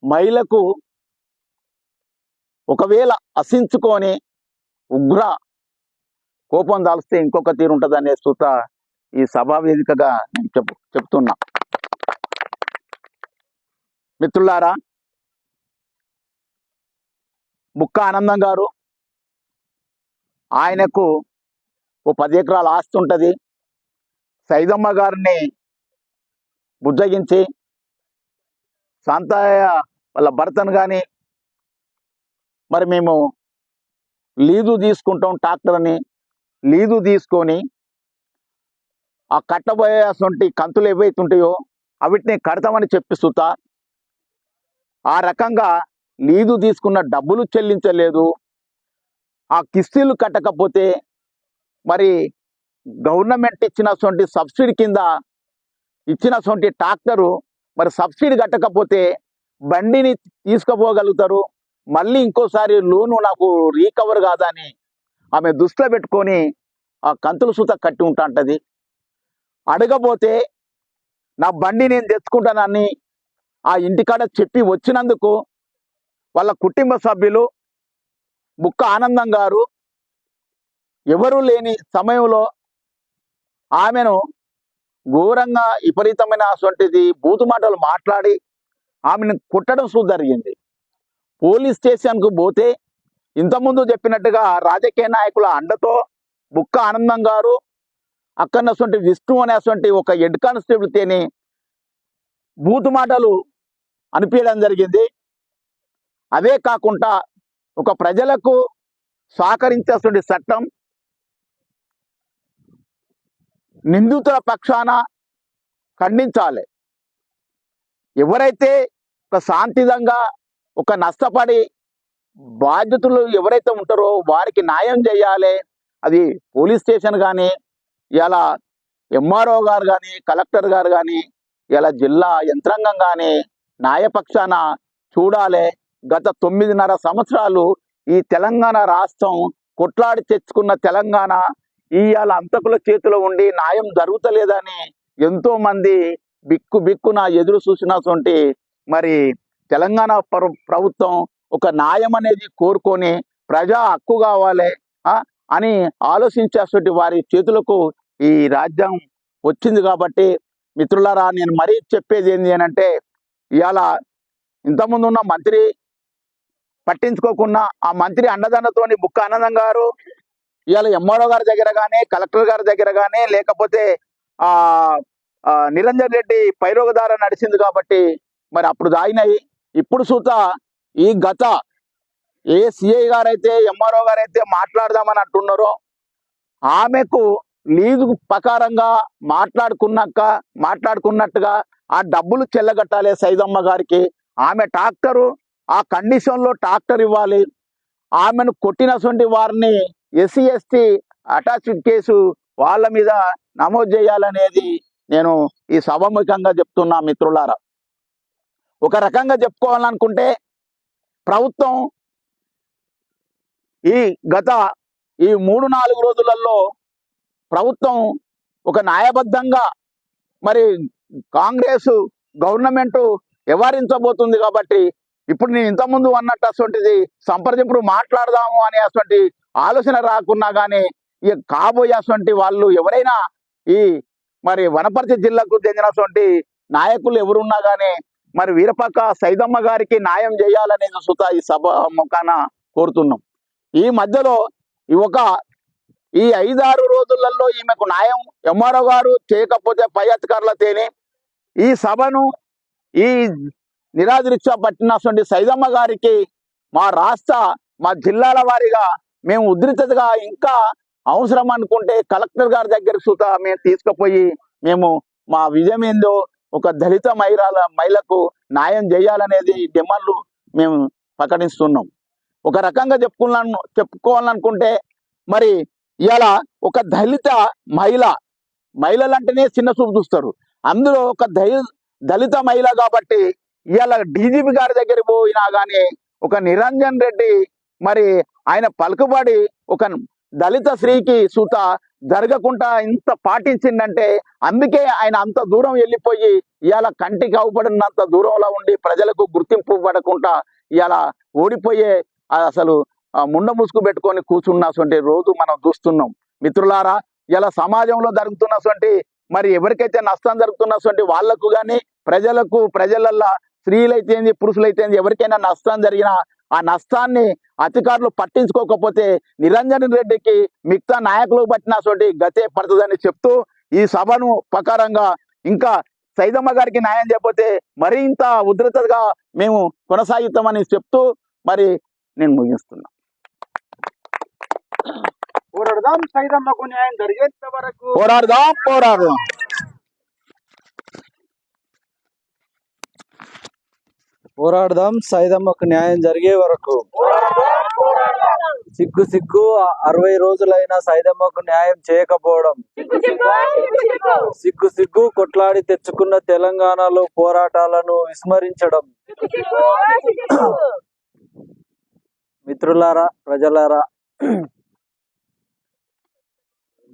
Speaker 2: మహిళకు ఒకవేళ అసించుకొని ఉగ్ర కోపం దాల్స్తే ఇంకొక తీరు ఉంటుంది అనే సూత ఈ సభా వేదికగా నేను చెప్తున్నా. మిత్రులారా, బుక్క ఆనందం గారు ఆయనకు ఓ 10 ఎకరాల ఆస్తి ఉంటుంది. సైదమ్మ గారిని బుజ్జగించి శాంతయ్య వాళ్ళ భర్తను కానీ మరి మేము లీజు తీసుకుంటాం, ట్రాక్టర్ని లీజు తీసుకొని ఆ కట్టబోయేటువంటి కంతులు ఏవైతుంటాయో అవిటిని కడతామని చెప్పిస్తుతా ఆ రకంగా లీజు తీసుకున్న డబ్బులు చెల్లించలేదు. ఆ కిస్తీలు కట్టకపోతే మరి గవర్నమెంట్ ఇచ్చినటువంటి సబ్సిడీ కింద ఇచ్చినటువంటి ట్రాక్టరు మరి సబ్సిడీ కట్టకపోతే బండిని తీసుకుపోగలుగుతారు, మళ్ళీ ఇంకోసారి లోను నాకు రీకవర్ కాదని ఆమె దృష్టిలో పెట్టుకొని ఆ కంతుల సూత కట్టి ఉంటాంటది. అడగబోతే నా బండి నేను తెచ్చుకుంటానని ఆ ఇంటికాడ చెప్పి వచ్చినందుకు వాళ్ళ కుటుంబ సభ్యులు బుక్క ఆనందం గారు ఎవరూ లేని సమయంలో ఆమెను ఘోరంగా విపరీతమైన అటువంటిది బూతు మాటలు మాట్లాడి ఆమెను కుట్టడం జరిగింది. పోలీస్ స్టేషన్కు పోతే ఇంతకుముందు చెప్పినట్టుగా రాజకీయ నాయకుల అండతో బుక్క ఆనందం గారు అక్కడటువంటి విష్ణు అనేటువంటి ఒక హెడ్ కానిస్టేబుల్ తేని బూతు మాటలు అనిపించడం జరిగింది. అవే కాకుండా ఒక ప్రజలకు సహకరించేటువంటి చట్టం నిందితుల పక్షాన ఖండించాలి. ఎవరైతే ఒక శాంతిదంగా ఒక నష్టపడి బాధ్యతలు ఎవరైతే ఉంటారో వారికి న్యాయం చేయాలి. అది పోలీస్ స్టేషన్ కానీ, ఇలా ఎంఆర్ఓ గారు కానీ, కలెక్టర్ గారు కానీ, ఇలా జిల్లా యంత్రాంగం కానీ న్యాయపక్షాన చూడాలి. గత 9.5 సంవత్సరాలు ఈ తెలంగాణ రాష్ట్రం కొట్లాడి తెచ్చుకున్న తెలంగాణ ఇవాళ అంతకుల చేతిలో ఉండి న్యాయం జరుగుతలేదని ఎంతో మంది బిక్కున ఎదురు చూసినటువంటి మరి తెలంగాణ ప్రభుత్వం ఒక న్యాయం అనేది కోరుకొని ప్రజా హక్కు కావాలి అని ఆలోచించేటువంటి వారి చేతులకు ఈ రాజ్యం
Speaker 6: వచ్చింది కాబట్టి మిత్రులారా, నేను మరీ చెప్పేది ఏంటి అని అంటే, ఇవాళ ఇంతకుముందు ఉన్న మంత్రి పట్టించుకోకుండా ఆ మంత్రి అండదండతోని బుక్క ఆనందం గారు ఇవాళ ఎంఆర్ఓ గారి దగ్గర కానీ, కలెక్టర్ గారి దగ్గర కానీ, లేకపోతే ఆ నిరంజన్ రెడ్డి పైరోగదార నడిచింది కాబట్టి మరి అప్పుడు దాగినాయి. ఇప్పుడు సూత ఈ గత ఏ సిఐ గారైతే ఎంఆర్ఓ గారైతే మాట్లాడదామని అంటున్నారో ఆమెకు లీజు ప్రకారంగా మాట్లాడుకున్నట్టుగా ఆ డబ్బులు చెల్లగట్టాలి సైదమ్మ గారికి. ఆమె ట్రాక్టరు ఆ కండిషన్లో ట్రాక్టర్ ఇవ్వాలి. ఆమెను కొట్టినటువంటి వారిని ఎస్సీ ఎస్టీ అటాచ్డ్ కేసు వాళ్ళ మీద నమోదు చేయాలనేది నేను ఈ సభాముఖంగా చెప్తున్నా మిత్రులారా. ఒక రకంగా చెప్పుకోవాలనుకుంటే ప్రభుత్వం ఈ గత 3-4 రోజులలో ప్రభుత్వం ఒక న్యాయబద్ధంగా మరి కాంగ్రెస్ గవర్నమెంట్ వ్యవహరించబోతుంది కాబట్టి ఇప్పుడు నేను ఇంతకుముందు అన్నట్టు అటువంటిది సంప్రదింపుడు మాట్లాడదాము అనే అటువంటి ఆలోచన రాకున్నా కానీ ఇక కాబోయే అటువంటి వాళ్ళు ఎవరైనా ఈ మరి వనపర్తి జిల్లాకు చెందినటువంటి నాయకులు ఎవరున్నా కానీ మరి వీరపక్క సైదమ్మ గారికి న్యాయం చేయాలనేది సుత ఈ సభ ముఖాన కోరుతున్నాం. ఈ మధ్యలో ఈ 5-6 రోజులలో ఈమెకు న్యాయం ఎంఆర్ఓ గారు చేయకపోతే పై అధికారుల తేని ఈ సభను ఈ నిరాదృష్ట పట్టినటువంటి సైదమ్మ గారికి మా జిల్లాల వారీగా మేము ఉధృతగా ఇంకా అవసరం అనుకుంటే కలెక్టర్ గారి దగ్గర సుత మేము తీసుకుపోయి మేము మా విజయం ఏందో ఒక దళిత మహిళకు న్యాయం చేయాలనేది డిమాండ్లు మేము ప్రకటిస్తున్నాం. ఒక రకంగా చెప్పుకోవాలనుకుంటే మరి ఇవాళ ఒక దళిత మహిళలంటేనే చిన్న చూపు చూస్తారు. అందులో ఒక దళిత మహిళ కాబట్టి ఇవాళ డీజీపీ గారి దగ్గర పోయినా కానీ ఒక నిరంజన్ రెడ్డి మరి ఆయన పలుకుబడి ఒక దళిత స్త్రీకి సూత జరగకుండా ఇంత పాటించిందంటే అందుకే ఆయన అంత దూరం వెళ్ళిపోయి ఇవాళ కంటికి అవపడినంత దూరంలో ఉండి ప్రజలకు గుర్తింపు పడకుండా ఇవాళ ఓడిపోయే అసలు ముండ ముసుగు పెట్టుకొని కూర్చున్నటువంటి రోజు మనం చూస్తున్నాం. మిత్రులారా, ఇలా సమాజంలో జరుగుతున్నటువంటి మరి ఎవరికైతే నష్టం జరుగుతున్నటువంటి వాళ్లకు కానీ ప్రజలల్లో స్త్రీలైతేంది పురుషులైతేంది ఎవరికైనా నష్టం జరిగినా ఆ నష్టాన్ని అధికారులు పట్టించుకోకపోతే నిరంజన్ రెడ్డికి మిగతా నాయకులకు పట్టినటువంటి గతే పడుతుందని చెప్తూ ఈ సభను ప్రకారంగా ఇంకా సైదమ్మ గారికి న్యాయం చేయకపోతే మరీ ఇంత ఉధృతగా మేము కొనసాగిస్తామని చెప్తూ మరి నేను ముగిస్తున్నా.
Speaker 2: పోరాడదాం సైదమ్మకు న్యాయం జరిగేంత వరకు
Speaker 6: పోరాడదాం.
Speaker 1: పోరాడదాం సైదమ్మకు న్యాయం జరిగే వరకు. సిగ్గు 60 రోజులైనా సైదమ్మకు న్యాయం చేయకపోవడం. సిగ్గు కొట్లాడి తెచ్చుకున్న తెలంగాణలో పోరాటాలను విస్మరించడం. మిత్రులారా, ప్రజలారా,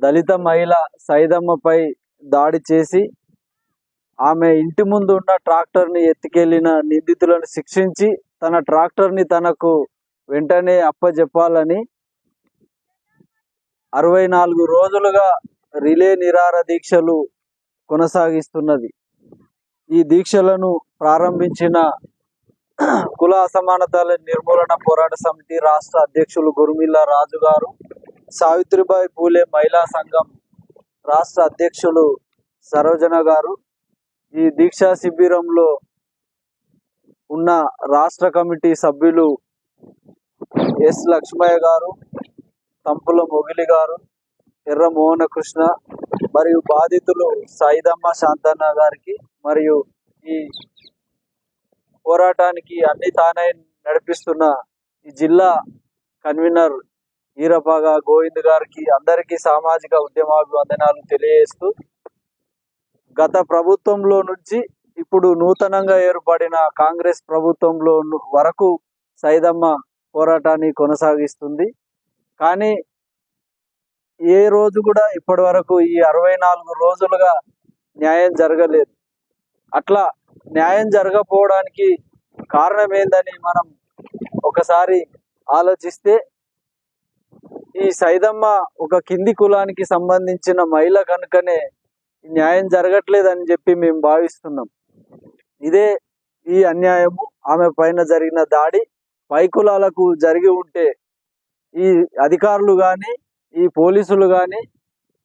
Speaker 1: దళిత మహిళ సైదమ్మపై దాడి చేసి ఆమె ఇంటి ముందు ఉన్న ట్రాక్టర్ని ఎత్తుకెళ్లిన నిందితులను శిక్షించి తన ట్రాక్టర్ని తనకు వెంటనే అప్పజెప్పాలని 64 రోజులుగా రిలే నిరాహార దీక్షలు కొనసాగిస్తున్నది. ఈ దీక్షలను ప్రారంభించిన కుల అసమానతల నిర్మూలన పోరాట సమితి రాష్ట్ర అధ్యక్షులు గురుమిల్ల రాజు గారు, సావిత్రిబాయి పూలే మహిళా సంఘం రాష్ట్ర అధ్యక్షులు సరోజన గారు, ఈ దీక్షా శిబిరంలో ఉన్న రాష్ట్ర కమిటీ సభ్యులు ఎస్ లక్ష్మయ్య గారు, తంపుల మొగిలి గారు, ఎర్ర మోహన కృష్ణ మరియు బాధితులు సైదమ్మ శాంతన్న గారికి మరియు ఈ పోరాటానికి అన్ని తానే నడిపిస్తున్న ఈ జిల్లా కన్వీనర్ ఈరపాగా గోవింద్ గారికి అందరికీ సామాజిక ఉద్యమాభివందనాలు తెలియజేస్తూ, గత ప్రభుత్వంలో నుంచి ఇప్పుడు నూతనంగా ఏర్పడిన కాంగ్రెస్ ప్రభుత్వంలో వరకు సైదమ్మ పోరాటాన్ని కొనసాగిస్తుంది. కానీ ఏ రోజు కూడా ఇప్పటి వరకు ఈ 64 రోజులుగా న్యాయం జరగలేదు. అట్లా న్యాయం జరగకపోవడానికి కారణం ఏందని మనం ఒకసారి ఆలోచిస్తే, ఈ సైదమ్మ ఒక కింది కులానికి సంబంధించిన మహిళ కనుకనే
Speaker 3: న్యాయం జరగట్లేదని చెప్పి మేము భావిస్తున్నాం. ఇదే ఈ అన్యాయము, ఆమె పైన జరిగిన దాడి పైకులాలకు జరిగి ఉంటే ఈ అధికారులు కానీ, ఈ పోలీసులు కానీ,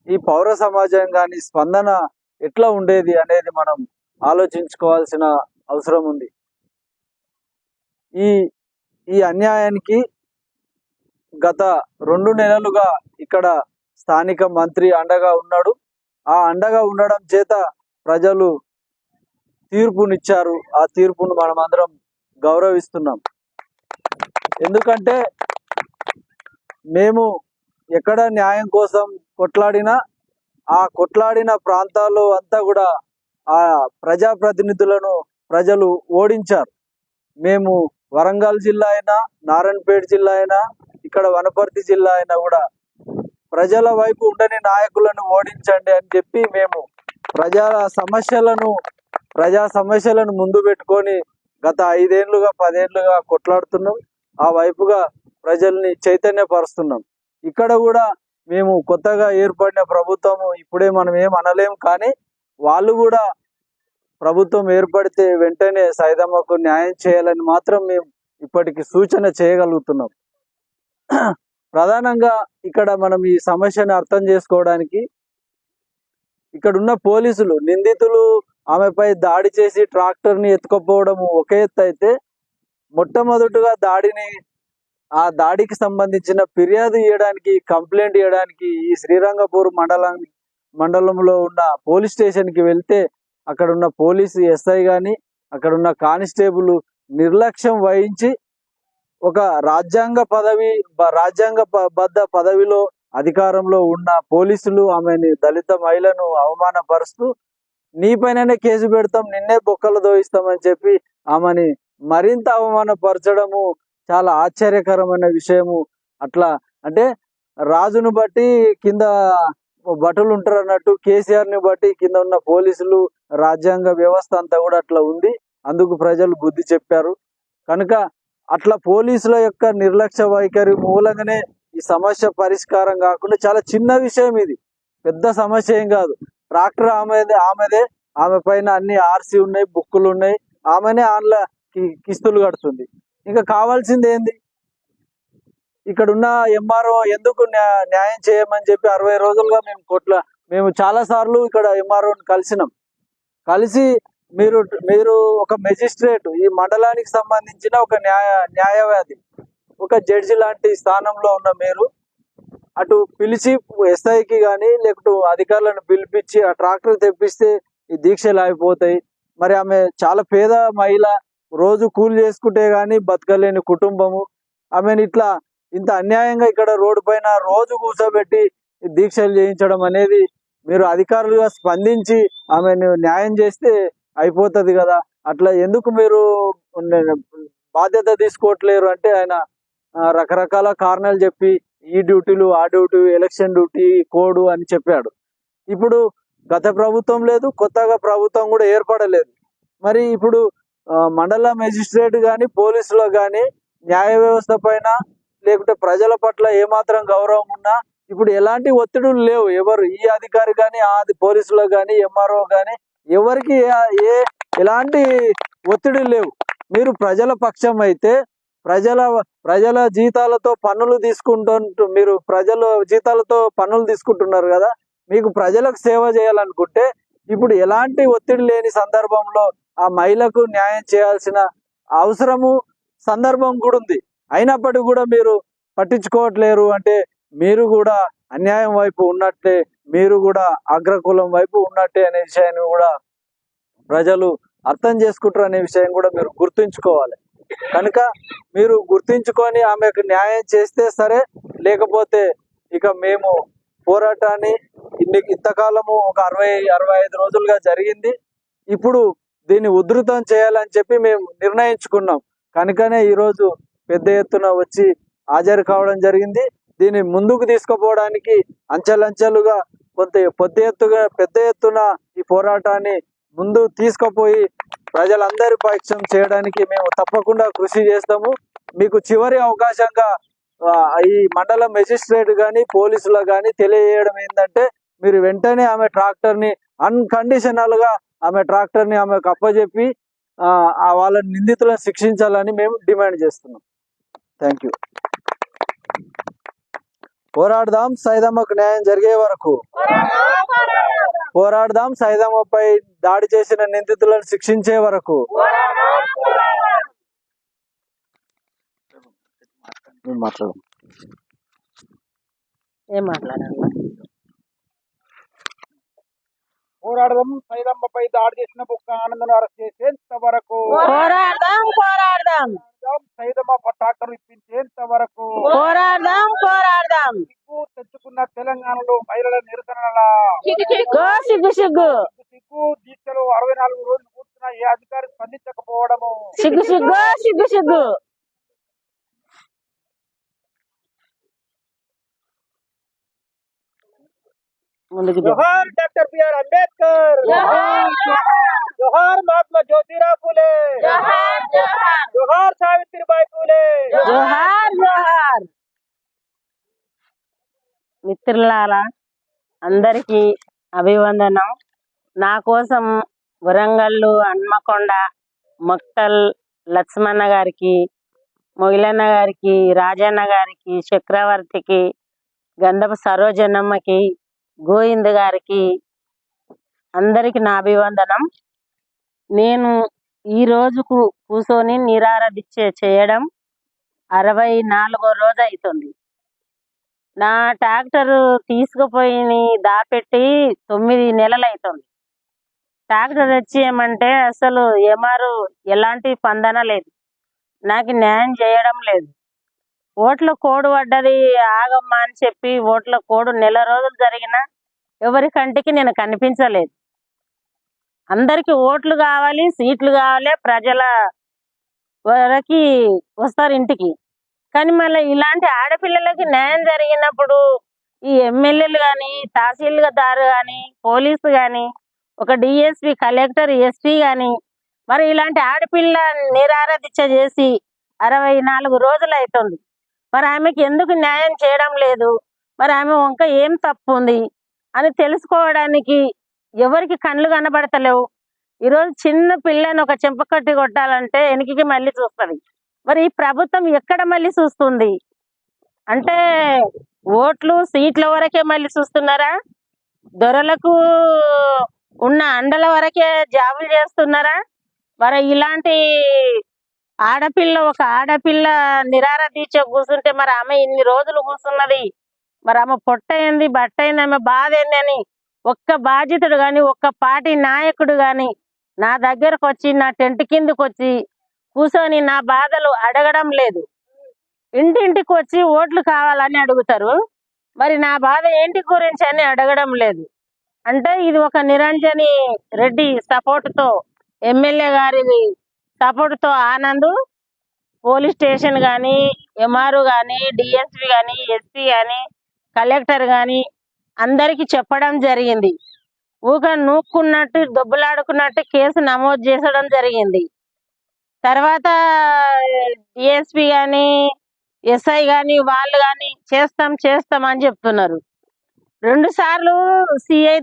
Speaker 3: ఈ పౌర సమాజం కానీ స్పందన ఎట్లా ఉండేది అనేది మనం ఆలోచించుకోవాల్సిన అవసరం ఉంది. ఈ ఈ అన్యాయానికి గత 2 నెలలుగా ఇక్కడ స్థానిక మంత్రి అండగా ఉన్నాడు. ఆ అండగా ఉండడం చేత ప్రజలు తీర్పునిచ్చారు. ఆ తీర్పును మనం అందరం గౌరవిస్తున్నాం. ఎందుకంటే మేము ఎక్కడ న్యాయం కోసం కొట్లాడినా ఆ కొట్లాడిన ప్రాంతాల్లో అంతా కూడా ఆ ప్రజాప్రతినిధులను ప్రజలు ఓడించారు. మేము వరంగల్ జిల్లా అయినా, నారాయణపేట జిల్లా అయినా, ఇక్కడ వనపర్తి జిల్లా అయినా కూడా ప్రజల వైపు ఉండని నాయకులను ఓడించండి అని చెప్పి మేము ప్రజా సమస్యలను ముందు పెట్టుకొని గత 5 ఏళ్లుగా 10 ఏళ్లుగా కొట్లాడుతున్నాం. ఆ వైపుగా ప్రజల్ని చైతన్యపరుస్తున్నాం. ఇక్కడ కూడా మేము కొత్తగా ఏర్పడిన ప్రభుత్వము ఇప్పుడే మనం ఏం అనలేం, కానీ వాళ్ళు కూడా ప్రభుత్వం ఏర్పడితే వెంటనే సైదమ్మకు న్యాయం చేయాలని మాత్రం మేము ఇప్పటికి సూచన చేయగలుగుతున్నాం. ప్రధానంగా ఇక్కడ మనం ఈ సమస్యను అర్థం చేసుకోవడానికి ఇక్కడ ఉన్న పోలీసులు, నిందితులు ఆమెపై దాడి చేసి ట్రాక్టర్ని ఎత్తుకుపోవడం ఒక ఎత్తు అయితే, మొట్టమొదటిగా ఆ దాడికి సంబంధించిన ఫిర్యాదు ఇవ్వడానికి, కంప్లైంట్ ఇవ్వడానికి ఈ శ్రీరంగపూర్ మండలంలో ఉన్న పోలీస్ స్టేషన్కి వెళ్తే అక్కడ ఉన్న పోలీసు ఎస్ఐ కానీ, అక్కడ ఉన్న కానిస్టేబుల్ నిర్లక్ష్యం వహించి ఒక రాజ్యాంగబద్ధ పదవిలో అధికారంలో ఉన్న పోలీసులు ఆమెని, దళిత మహిళను అవమానపరుస్తూ నీపైననే కేసు పెడతాం, నిన్నే బొక్కలు దోయిస్తామని చెప్పి ఆమెని మరింత అవమానపరచడము చాలా ఆశ్చర్యకరమైన విషయము. అట్లా అంటే రాజును బట్టి కింద భటులు ఉంటారు అన్నట్టు కేసీఆర్ ని బట్టి కింద ఉన్న పోలీసులు, రాజ్యాంగ వ్యవస్థ అంతా కూడా అట్లా ఉంది. అందుకు ప్రజలు బుద్ధి చెప్పారు. కనుక అట్లా పోలీసుల యొక్క నిర్లక్ష్య వైఖరి మూలంగానే ఈ సమస్య పరిష్కారం కాకుండా, చాలా చిన్న విషయం ఇది, పెద్ద సమస్య ఏం కాదు. ట్రాక్టర్ ఆమెదే, ఆమె పైన అన్ని ఆర్సీ ఉన్నాయి, బుక్కులు ఉన్నాయి, ఆమెనే ఆన్ల కిస్తులు కడుతుంది. ఇంకా కావాల్సింది ఏంది? ఇక్కడ ఉన్న ఎంఆర్ఓ ఎందుకు న్యాయం చేయమని చెప్పి 60 రోజులుగా మేము చాలా సార్లు ఇక్కడ ఎంఆర్ఓని కలిసి మీరు ఒక మెజిస్ట్రేట్, ఈ మండలానికి సంబంధించిన ఒక న్యాయవాది, ఒక జడ్జి లాంటి స్థానంలో ఉన్న మీరు అటు పిలిచి ఎస్ఐకి కానీ లేకపోతే అధికారులను పిలిపించి ఆ ట్రాక్టర్ తెప్పిస్తే ఈ దీక్షలు అయిపోతాయి. మరి ఆమె చాలా పేద మహిళ, రోజు కూలి చేసుకుంటే గానీ బతకలేని కుటుంబము. ఆమెను ఇంత అన్యాయంగా ఇక్కడ రోడ్డు పైన రోజు కూర్చోబెట్టి దీక్షలు చేయించడం అనేది, మీరు అధికారులుగా స్పందించి ఆమెను న్యాయం చేస్తే అయిపోతుంది కదా. అట్లా ఎందుకు మీరు బాధ్యత తీసుకోవట్లేరు అంటే ఆయన రకరకాల కారణాలు చెప్పి ఈ డ్యూటీలు, ఆ డ్యూటీ, ఎలక్షన్ డ్యూటీ, కోడ్ అని చెప్పాడు. ఇప్పుడు గత ప్రభుత్వం లేదు, కొత్తగా ప్రభుత్వం కూడా ఏర్పడలేదు. మరి ఇప్పుడు మండల మెజిస్ట్రేట్ కానీ, పోలీసులో కానీ న్యాయ వ్యవస్థ పైన లేకుంటే ప్రజల పట్ల ఏమాత్రం గౌరవం ఉన్నా ఇప్పుడు ఎలాంటి ఒత్తిడులు లేవు. ఎవరు, ఈ అధికారి కానీ, ఆ పోలీసులో కానీ, ఎంఆర్ఓ కానీ ఎవరికి ఎలాంటి ఒత్తిడులు లేవు. మీరు ప్రజల పక్షం అయితే ప్రజల జీతాలతో పన్నులు మీరు ప్రజల జీతాలతో పన్నులు తీసుకుంటున్నారు కదా, మీకు ప్రజలకు సేవ చేయాలనుకుంటే ఇప్పుడు ఎలాంటి ఒత్తిడి లేని సందర్భంలో ఆ మహిళకు న్యాయం చేయాల్సిన అవసరము, సందర్భం కూడా ఉంది. అయినప్పటికీ కూడా మీరు పట్టించుకోవట్లేరు అంటే మీరు కూడా అన్యాయం వైపు ఉన్నట్టే, మీరు కూడా అగ్రకులం వైపు ఉన్నట్టే అనే విషయాన్ని కూడా ప్రజలు అర్థం చేసుకుంటారు అనే విషయం కూడా మీరు గుర్తుంచుకోవాలి. కనుక మీరు గుర్తించుకొని ఆమెకు న్యాయం చేస్తే సరే, లేకపోతే ఇక మేము పోరాటాన్ని ఇంతకాలము ఒక 60-65 రోజులుగా జరిగింది, ఇప్పుడు దీన్ని ఉధృతం చేయాలని చెప్పి మేము నిర్ణయించుకున్నాం. కనుకనే ఈరోజు పెద్ద ఎత్తున వచ్చి హాజరు కావడం జరిగింది. దీన్ని ముందుకు తీసుకుపోవడానికి అంచెలంచెలుగా పెద్ద ఎత్తున ఈ పోరాటాన్ని ముందు తీసుకుపోయి ప్రజలందరి పక్షం చేయడానికి మేము తప్పకుండా కృషి చేస్తాము. మీకు చివరి అవకాశంగా ఈ మండల మెజిస్ట్రేట్ కానీ, పోలీసులకు కానీ తెలియజేయడం ఏంటంటే,
Speaker 7: మీరు వెంటనే ఆమె ట్రాక్టర్ని అన్కండిషనల్గా ఆమెకు అప్పజెప్పి వాళ్ళ నిందితులను శిక్షించాలని మేము డిమాండ్ చేస్తున్నాం. Thank you. పోరాడదాం సైదమ్మకు న్యాయం జరిగే వరకు. పోరాడదాం సైదమ్మపై దాడి చేసిన నిందితులను శిక్షించే వరకు.
Speaker 2: పోరాడదాం సైదమ్మపై దాడి చేసిన బుక్క ఆనందను అరెస్ట్ చేసేంత వరకు.
Speaker 4: పోరాడదాం
Speaker 2: సైదమ్మ ట్రాక్టర్ ఇప్పించేంత వరకు.
Speaker 4: పోరాడదాం
Speaker 2: సిగ్గు తెచ్చుకున్న తెలంగాణలో మహిళల నిరసనల
Speaker 4: సిగ్గు
Speaker 2: సిగ్గు దీక్షలు 64 రోజులు కూర్చున్న ఏ అధికారి స్పందించకపోవడము.
Speaker 4: సిగ్గు
Speaker 5: జోహార్ డాక్టర్ బిఆర్ అంబేద్కర్. జోహార్ మహాత్మా జ్యోతిరావు ఫూలే. జోహార్ సావిత్రిబాయి ఫూలే.
Speaker 4: జోహార్. మిత్రులారా అందరికీ అభివందనం. నా కోసం వరంగల్లు, హన్మకొండ, మక్తల్ లక్ష్మణ గారికి, మొగిలన్న గారికి, రాజన్న గారికి, చక్రవర్తికి, గంధపు సరోజనమ్మకి, గోవింద్ గారికి అందరికి నా అభివందనం. నేను ఈ రోజుకు కూర్చొని నిరారదీక్ష చేయడం 64వ రోజు అవుతుంది. నా ట్రాక్టర్ తీసుకుపోయి దాపెట్టి 9 నెలలు అవుతుంది. ట్రాక్టర్ తెచ్చేయమంటే అసలు ఏమారు ఎలాంటి స్పందన లేదు, నాకు న్యాయం చేయడం లేదు. ఓట్ల కోడ్ పడ్డది ఆగమ్మా అని చెప్పి ఓట్ల కోడ్ నెల రోజులు జరిగినా ఎవరి కంటికి నేను కనిపించలేదు. అందరికి ఓట్లు కావాలి, సీట్లు కావాలి, ప్రజల వరకు వస్తారు ఇంటికి. కానీ మళ్ళీ ఇలాంటి ఆడపిల్లలకి న్యాయం జరిగినప్పుడు ఈ ఎమ్మెల్యేలు కానీ, తహసీల్దారు కానీ, పోలీసు కానీ, ఒక డిఎస్పి, కలెక్టర్, ఎస్పీ కానీ మరి ఇలాంటి ఆడపిల్ల నిరారదీక్ష చేసి 64 రోజులు అవుతుంది. మరి ఆమెకి ఎందుకు న్యాయం చేయడం లేదు, మరి ఆమె వంక ఏం తప్పు ఉంది అని తెలుసుకోవడానికి ఎవరికి కళ్ళు కనబడతలేవు. ఈరోజు చిన్న పిల్లని ఒక చెంపకట్టి కొట్టాలంటే వెనక్కి మళ్ళీ చూస్తుంది. మరి ఈ ప్రభుత్వం ఎక్కడ మళ్ళీ చూస్తుంది అంటే ఓట్లు సీట్ల వరకే మళ్ళీ చూస్తున్నారా, దొరలకు ఉన్న అండల వరకే జాబులు చేస్తున్నారా? మరి ఇలాంటి ఒక ఆడపిల్ల నిరారదీక్ష కూర్చుంటే మరి ఆమె ఇన్ని రోజులు కూర్చున్నది, మరి ఆమె పొట్ట ఏంది, బట్ట ఏంది, ఆమె బాధ ఏంది అని ఒక్క బాధితుడు కానీ, ఒక్క పార్టీ నాయకుడు కానీ నా దగ్గరకు వచ్చి, నా టెంట్ కిందకు వచ్చి కూర్చొని నా బాధలు అడగడం లేదు. ఇంటింటికి వచ్చి ఓట్లు కావాలని అడుగుతారు, మరి నా బాధ ఏంటి గురించి అని అడగడం లేదు. అంటే ఇది ఒక నిరంజని రెడ్డి సపోర్టుతో, ఎమ్మెల్యే గారి సపోర్టుతో ఆనంద్ పోలీస్ స్టేషన్ కానీ, ఎంఆర్ఓ కానీ, డిఎస్పీ కానీ, ఎస్పీ కానీ, కలెక్టర్ కానీ అందరికి చెప్పడం జరిగింది. ఊక నూక్కున్నట్టు దొబ్బలాడుకున్నట్టు కేసు నమోదు చేసడం జరిగింది. తర్వాత డిఎస్పీ కానీ, ఎస్ఐ కానీ వాళ్ళు కానీ చేస్తాం అని చెప్తున్నారు. 2 సార్లు సిఐ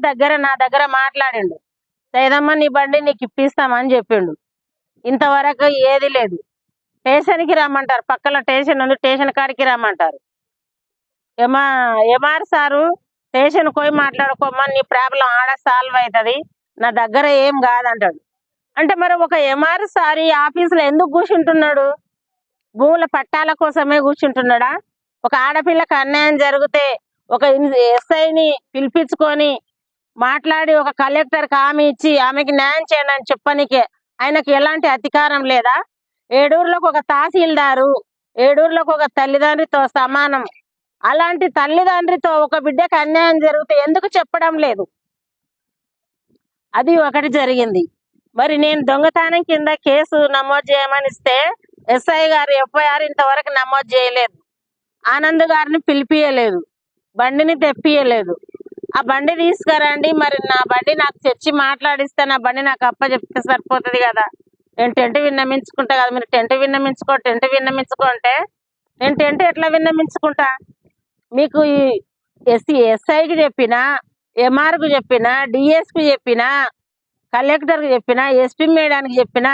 Speaker 4: నా దగ్గర మాట్లాడిండు, సైదమ్మ నీ బండి నీకు ఇప్పిస్తామని చెప్పిండు. ఇంతవరకు ఏది లేదు. స్టేషన్కి రమ్మంటారు, పక్కన స్టేషన్ ఉంది, స్టేషన్ కాడికి రమ్మంటారు. ఎంఆర్ సారు స్టేషన్ పోయి మాట్లాడుకోమని, నీ ప్రాబ్లం ఆడ సాల్వ్ అవుతుంది, నా దగ్గర ఏం కాదంటాడు. అంటే మరి ఒక ఎంఆర్ సార్ ఈ ఆఫీసులో ఎందుకు కూర్చుంటున్నాడు? భూముల పట్టాల కోసమే కూర్చుంటున్నాడా? ఒక ఆడపిల్లకి అన్యాయం జరిగితే ఒక ఎస్ఐని పిలిపించుకొని మాట్లాడి ఒక కలెక్టర్కి హామీ ఇచ్చి ఆమెకి న్యాయం చేయండి అని చెప్పనికే ఆయనకి ఎలాంటి అధికారం లేదా? ఏడూరులోకి ఒక తహసీల్దారు, ఏడూరులోకి ఒక తల్లిదండ్రితో సమానం. అలాంటి తల్లిదండ్రితో ఒక బిడ్డకి అన్యాయం జరిగితే ఎందుకు చెప్పడం లేదు? అది ఒకటి జరిగింది. మరి నేను దొంగతనం కింద కేసు నమోదు చేయమని ఇస్తే ఎస్ఐ గారు ఎఫ్ఐఆర్ ఇంతవరకు నమోదు చేయలేదు. ఆనంద్ గారిని పిలిపియలేదు, బండిని తెప్పియలేదు. ఆ బండి తీసుకురండి, మరి నా బండి నాకు తెచ్చి మాట్లాడిస్తే నా బండి నాకు అప్ప చెప్తే సరిపోతుంది కదా. నేను టెంట్ విన్నమించుకుంటా కదా. మీరు టెంట్ విన్నమించుకో అంటే నేను టెంట్ ఎట్లా విన్నమించుకుంటా? మీకు ఎస్ఐకి చెప్పినా,
Speaker 8: ఎంఆర్కు చెప్పినా, డిఎస్పి చెప్పినా, కలెక్టర్కి చెప్పినా, ఎస్పీ మేడానికి చెప్పినా,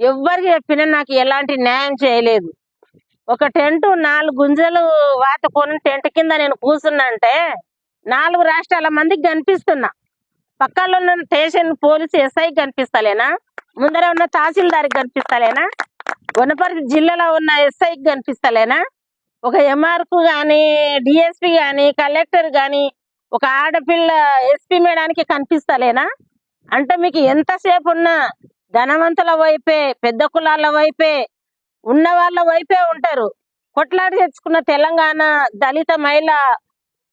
Speaker 8: ఎవ్వరికి చెప్పినా నాకు ఎలాంటి న్యాయం చేయలేదు. ఒక టెంట్ 4 గుంజలు వాతుకొని టెంట్ కింద నేను కూర్చున్నా అంటే 4 రాష్ట్రాల మందికి కనిపిస్తున్నా. పక్కలో ఉన్న స్టేషన్ పోలీసు ఎస్ఐకి కనిపిస్తలేనా? ముందర ఉన్న తహసీల్దార్కి కనిపిస్తలేనా? వనపర్తి జిల్లాలో ఉన్న ఎస్ఐకి కనిపిస్తలేనా? ఒక ఎంఆర్కు కానీ, డిఎస్పి కానీ, కలెక్టర్ కానీ, ఒక ఆడపిల్ల ఎస్పీ మేడానికి కనిపిస్తలేనా? అంటే మీకు ఎంతసేపు ఉన్నా ధనవంతుల వైపే, పెద్ద కులాల వైపే, ఉన్న వాళ్ళ వైపే ఉంటారు. కొట్లాడి తెచ్చుకున్న తెలంగాణ దళిత మహిళ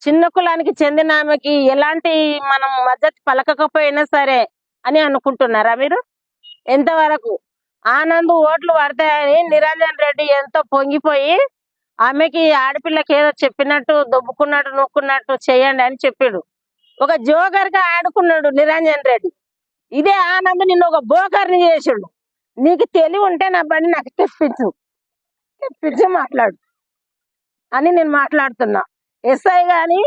Speaker 8: చిన్న కులానికి చెందిన ఆమెకి ఎలాంటి మనం మద్దతు పలకకపోయినా సరే అని అనుకుంటున్నారా మీరు? ఎంతవరకు ఆనంద్ ఓట్లు పడతాయని నిరంజన్ రెడ్డి ఎంతో పొంగిపోయి ఆమెకి ఆడపిల్లకి ఏదో చెప్పినట్టు దొబ్బుకున్నట్టు నొక్కున్నట్టు చేయండి అని చెప్పాడు. ఒక జోకర్ గా ఆడుకున్నాడు నిరంజన్ రెడ్డి. ఇదే ఆనంద్ నిన్ను ఒక బోకర్ని చేసాడు. నీకు తెలివి ఉంటే నా బండి నాకు తెప్పించి మాట్లాడు అని నేను మాట్లాడుతున్నా. ఎస్ఐ గాని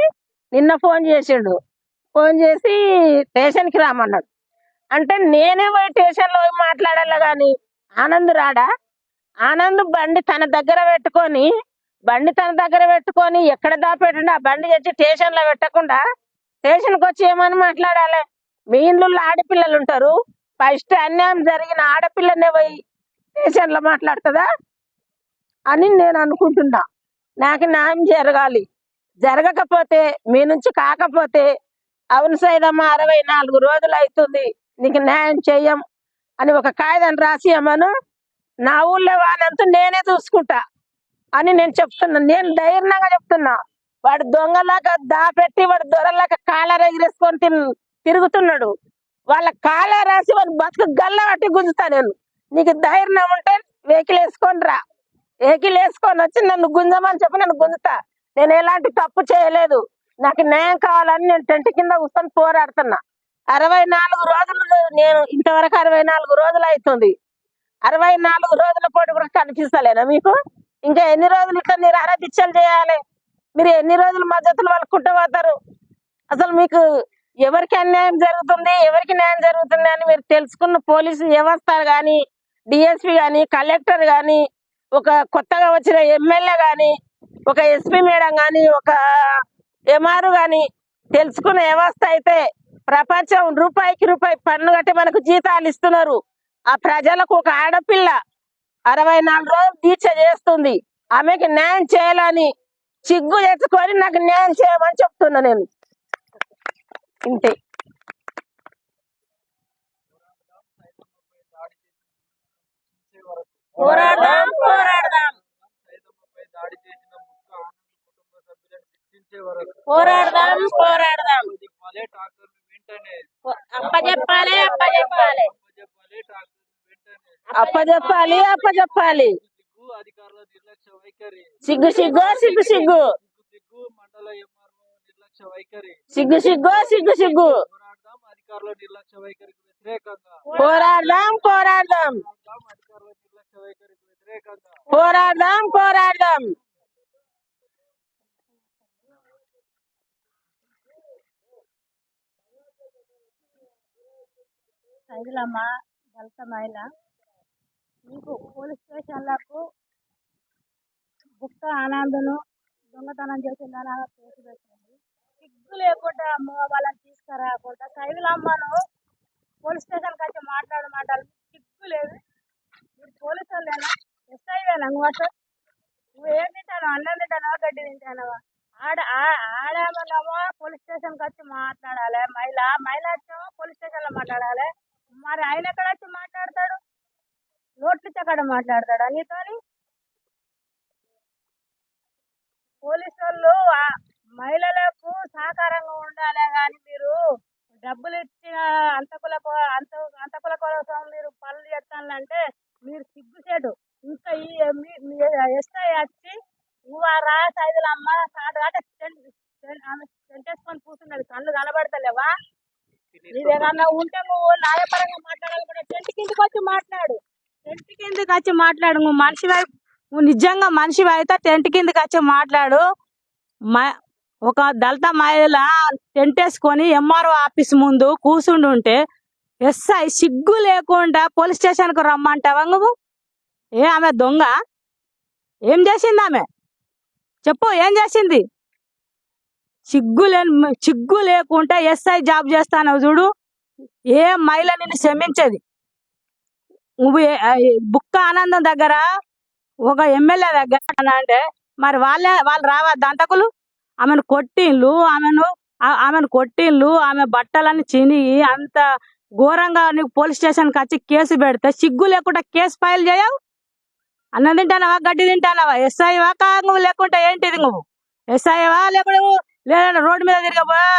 Speaker 8: నిన్న ఫోన్ చేసిండు. ఫోన్ చేసి స్టేషన్కి రామన్నాడు. అంటే నేనే పోయి స్టేషన్లో పోయి మాట్లాడాలి కానీ ఆనంద్ రాడా? ఆనంద్ బండి తన దగ్గర పెట్టుకొని ఎక్కడ దాపెట్టండి ఆ బండి తెచ్చి స్టేషన్లో పెట్టకుండా స్టేషన్కి వచ్చి ఏమని మాట్లాడాలి? మీ ఇంట్లో ఆడపిల్లలు ఉంటారు. ఫస్ట్ అన్యాయం జరిగిన ఆడపిల్లనే పోయి స్టేషన్లో మాట్లాడుతుందా అని నేను అనుకుంటున్నా. నాకు న్యాయం జరగాలి. జరగకపోతే మీ నుంచి కాకపోతే అవును సైదమ్మ 64 రోజులు అవుతుంది నీకు న్యాయం చెయ్యం అని ఒక కాగితం రాసి ఇవ్వమను. నా ఊళ్ళో వాళ్ళంతా నేనే చూసుకుంటా అని నేను చెప్తున్నా. నేను ధైర్యంగా చెప్తున్నా. వాడు దొంగలాగా దాపెట్టి వాడు దొరలాగా కాలర్ ఎగిరేసుకొని తిరుగుతున్నాడు. వాళ్ళ కాలర్ రాసి వాడు బతుకు గల్ల పట్టి గుంజుతా నేను. నీకు ధైర్యం ఉంటే వెహికల్ వేసుకొని రా. వెహికల్ వేసుకొని వచ్చి నన్ను గుంజమని చెప్పి నన్ను గుంజుతా. నేను ఎలాంటి తప్పు చేయలేదు. నాకు న్యాయం కావాలని నేను టెంట్ కింద కూర్చొని పోరాడుతున్నా. 64 రోజులు నేను ఇంతవరకు 64 రోజులు అవుతుంది. 64 రోజుల పాటు కూడా కనిపిస్తలేనా మీకు? ఇంకా ఎన్ని రోజులు ఇట్లా మీరు ఆరాధించాలు చేయాలి? మీరు ఎన్ని రోజులు మద్దతులు వాళ్ళకుంటూ పోతారు? అసలు మీకు ఎవరికి అన్యాయం జరుగుతుంది, ఎవరికి న్యాయం జరుగుతుంది అని మీరు తెలుసుకున్న పోలీసు వ్యవస్థ కానీ, డిఎస్పి కానీ, కలెక్టర్ కానీ, ఒక కొత్తగా వచ్చిన ఎమ్మెల్యే కానీ, ఒక ఎస్పీ మేడం కానీ, ఒక ఎంఆర్ కానీ తెలుసుకున్న వ్యవస్థ అయితే ప్రపంచం రూపాయికి రూపాయి పన్ను కట్టి మనకు జీతాలు ఇస్తున్నారు. ఆ ప్రజలకు ఒక ఆడపిల్ల 64 రోజులు దీక్ష చేస్తుంది. ఆమెకి న్యాయం చేయాలని సిగ్గు తెచ్చుకొని నాకు న్యాయం చేయమని చెప్తున్నా నేను. ఇంతే. పోరాడదాం పోరాడదాం పోరాడదాం పోరాడదాం అప్పచెప్పాలి అప్పచెప్పాలి అప్పచెప్పాలి అప్పచెప్పాలి. సిగ్గు సిగ్గు సిగ్గు సిగ్గు సిగ్గు సిగ్గు సిగ్గు సిగ్గు. పోరాడదాం పోరాడదాం పోరాడదాం పోరాడదాం.
Speaker 4: సైదులమ్మ దళిత మహిళ. మీకు పోలీస్ స్టేషన్లకు బుక్క ఆనందును దొంగతనం చేసిందని కేసు పెట్టింది. సిగ్గు లేకుండా వాళ్ళని తీసుకురాకుండా సైదులమ్మను పోలీస్ స్టేషన్కి వచ్చి మాట్లాడమంటారు. సిగ్గు లేదు. మీరు పోలీసు వాళ్ళేనా? ఎస్ఐవేనా? నువ్వు అసలు నువ్వు ఏం తింటాను? అన్నం తింటానవా, గడ్డి తింటానవా? ఆడేమో పోలీస్ స్టేషన్కి వచ్చి మాట్లాడాలి. మహిళ వచ్చేమో పోలీస్ స్టేషన్లో మాట్లాడాలి. మరి ఆయన ఎక్కడ వచ్చి మాట్లాడతాడు? నోట్లు అక్కడ మాట్లాడతాడు నీతోని. పోలీసు వాళ్ళు మహిళలకు సహకారంగా ఉండాలి కానీ మీరు డబ్బులు ఇచ్చిన అంతకుల కోసం మీరు పనులు చేస్తానంటే మీరు సిగ్గుచేటు. ఇంకా ఈ ఎస్ఐ వచ్చి నువ్వు ఆ రా సైదులమ్మ సెంటేసుకొని కూర్చున్నది. కళ్ళు కనబడతలేవా? ఇదేమన్నా ఉంటే నువ్వు న్యాయపరంగా మాట్లాడాలి కూడా టెంట్ కిందకి వచ్చి మాట్లాడు. టెంట్ కిందకి వచ్చి మాట్లాడు. నువ్వు మనిషి నువ్వు నిజంగా మనిషి అయితే టెంట్ కిందకి వచ్చి మాట్లాడు. ఒక దళిత మహిళ టెంట్ వేసుకొని ఎంఆర్ఓ ఆఫీస్ ముందు కూర్చుండి ఉంటే ఎస్ఐ సిగ్గు లేకుండా పోలీస్ స్టేషన్కు రమ్మంటావా నువ్వు? ఆమె దొంగ? ఏం చేసింది ఆమె? చెప్పు, ఏం చేసింది? సిగ్గు లేకుండా ఎస్ఐ జాబ్ చేస్తాను చూడు. ఏ మహిళ నిన్ను క్షమించేది? నువ్వు బుక్క ఆనందం దగ్గర ఒక ఎమ్మెల్యే దగ్గర అంటే మరి వాళ్ళు రావద్దు అంతకులు? ఆమెను కొట్టిండ్లు, ఆమె బట్టలన్నీ చినిగి అంత ఘోరంగా నీకు పోలీస్ స్టేషన్కి వచ్చి కేసు పెడితే సిగ్గు లేకుండా కేసు ఫైల్ చేయవు? అన్నం తింటానవా, గడ్డి తింటానవా? ఎస్ఐవా నువ్వు లేకుంటే ఏంటిది? నువ్వు ఎస్ఐవా లేకుండా లేదా రోడ్డు మీద తిరగబోయా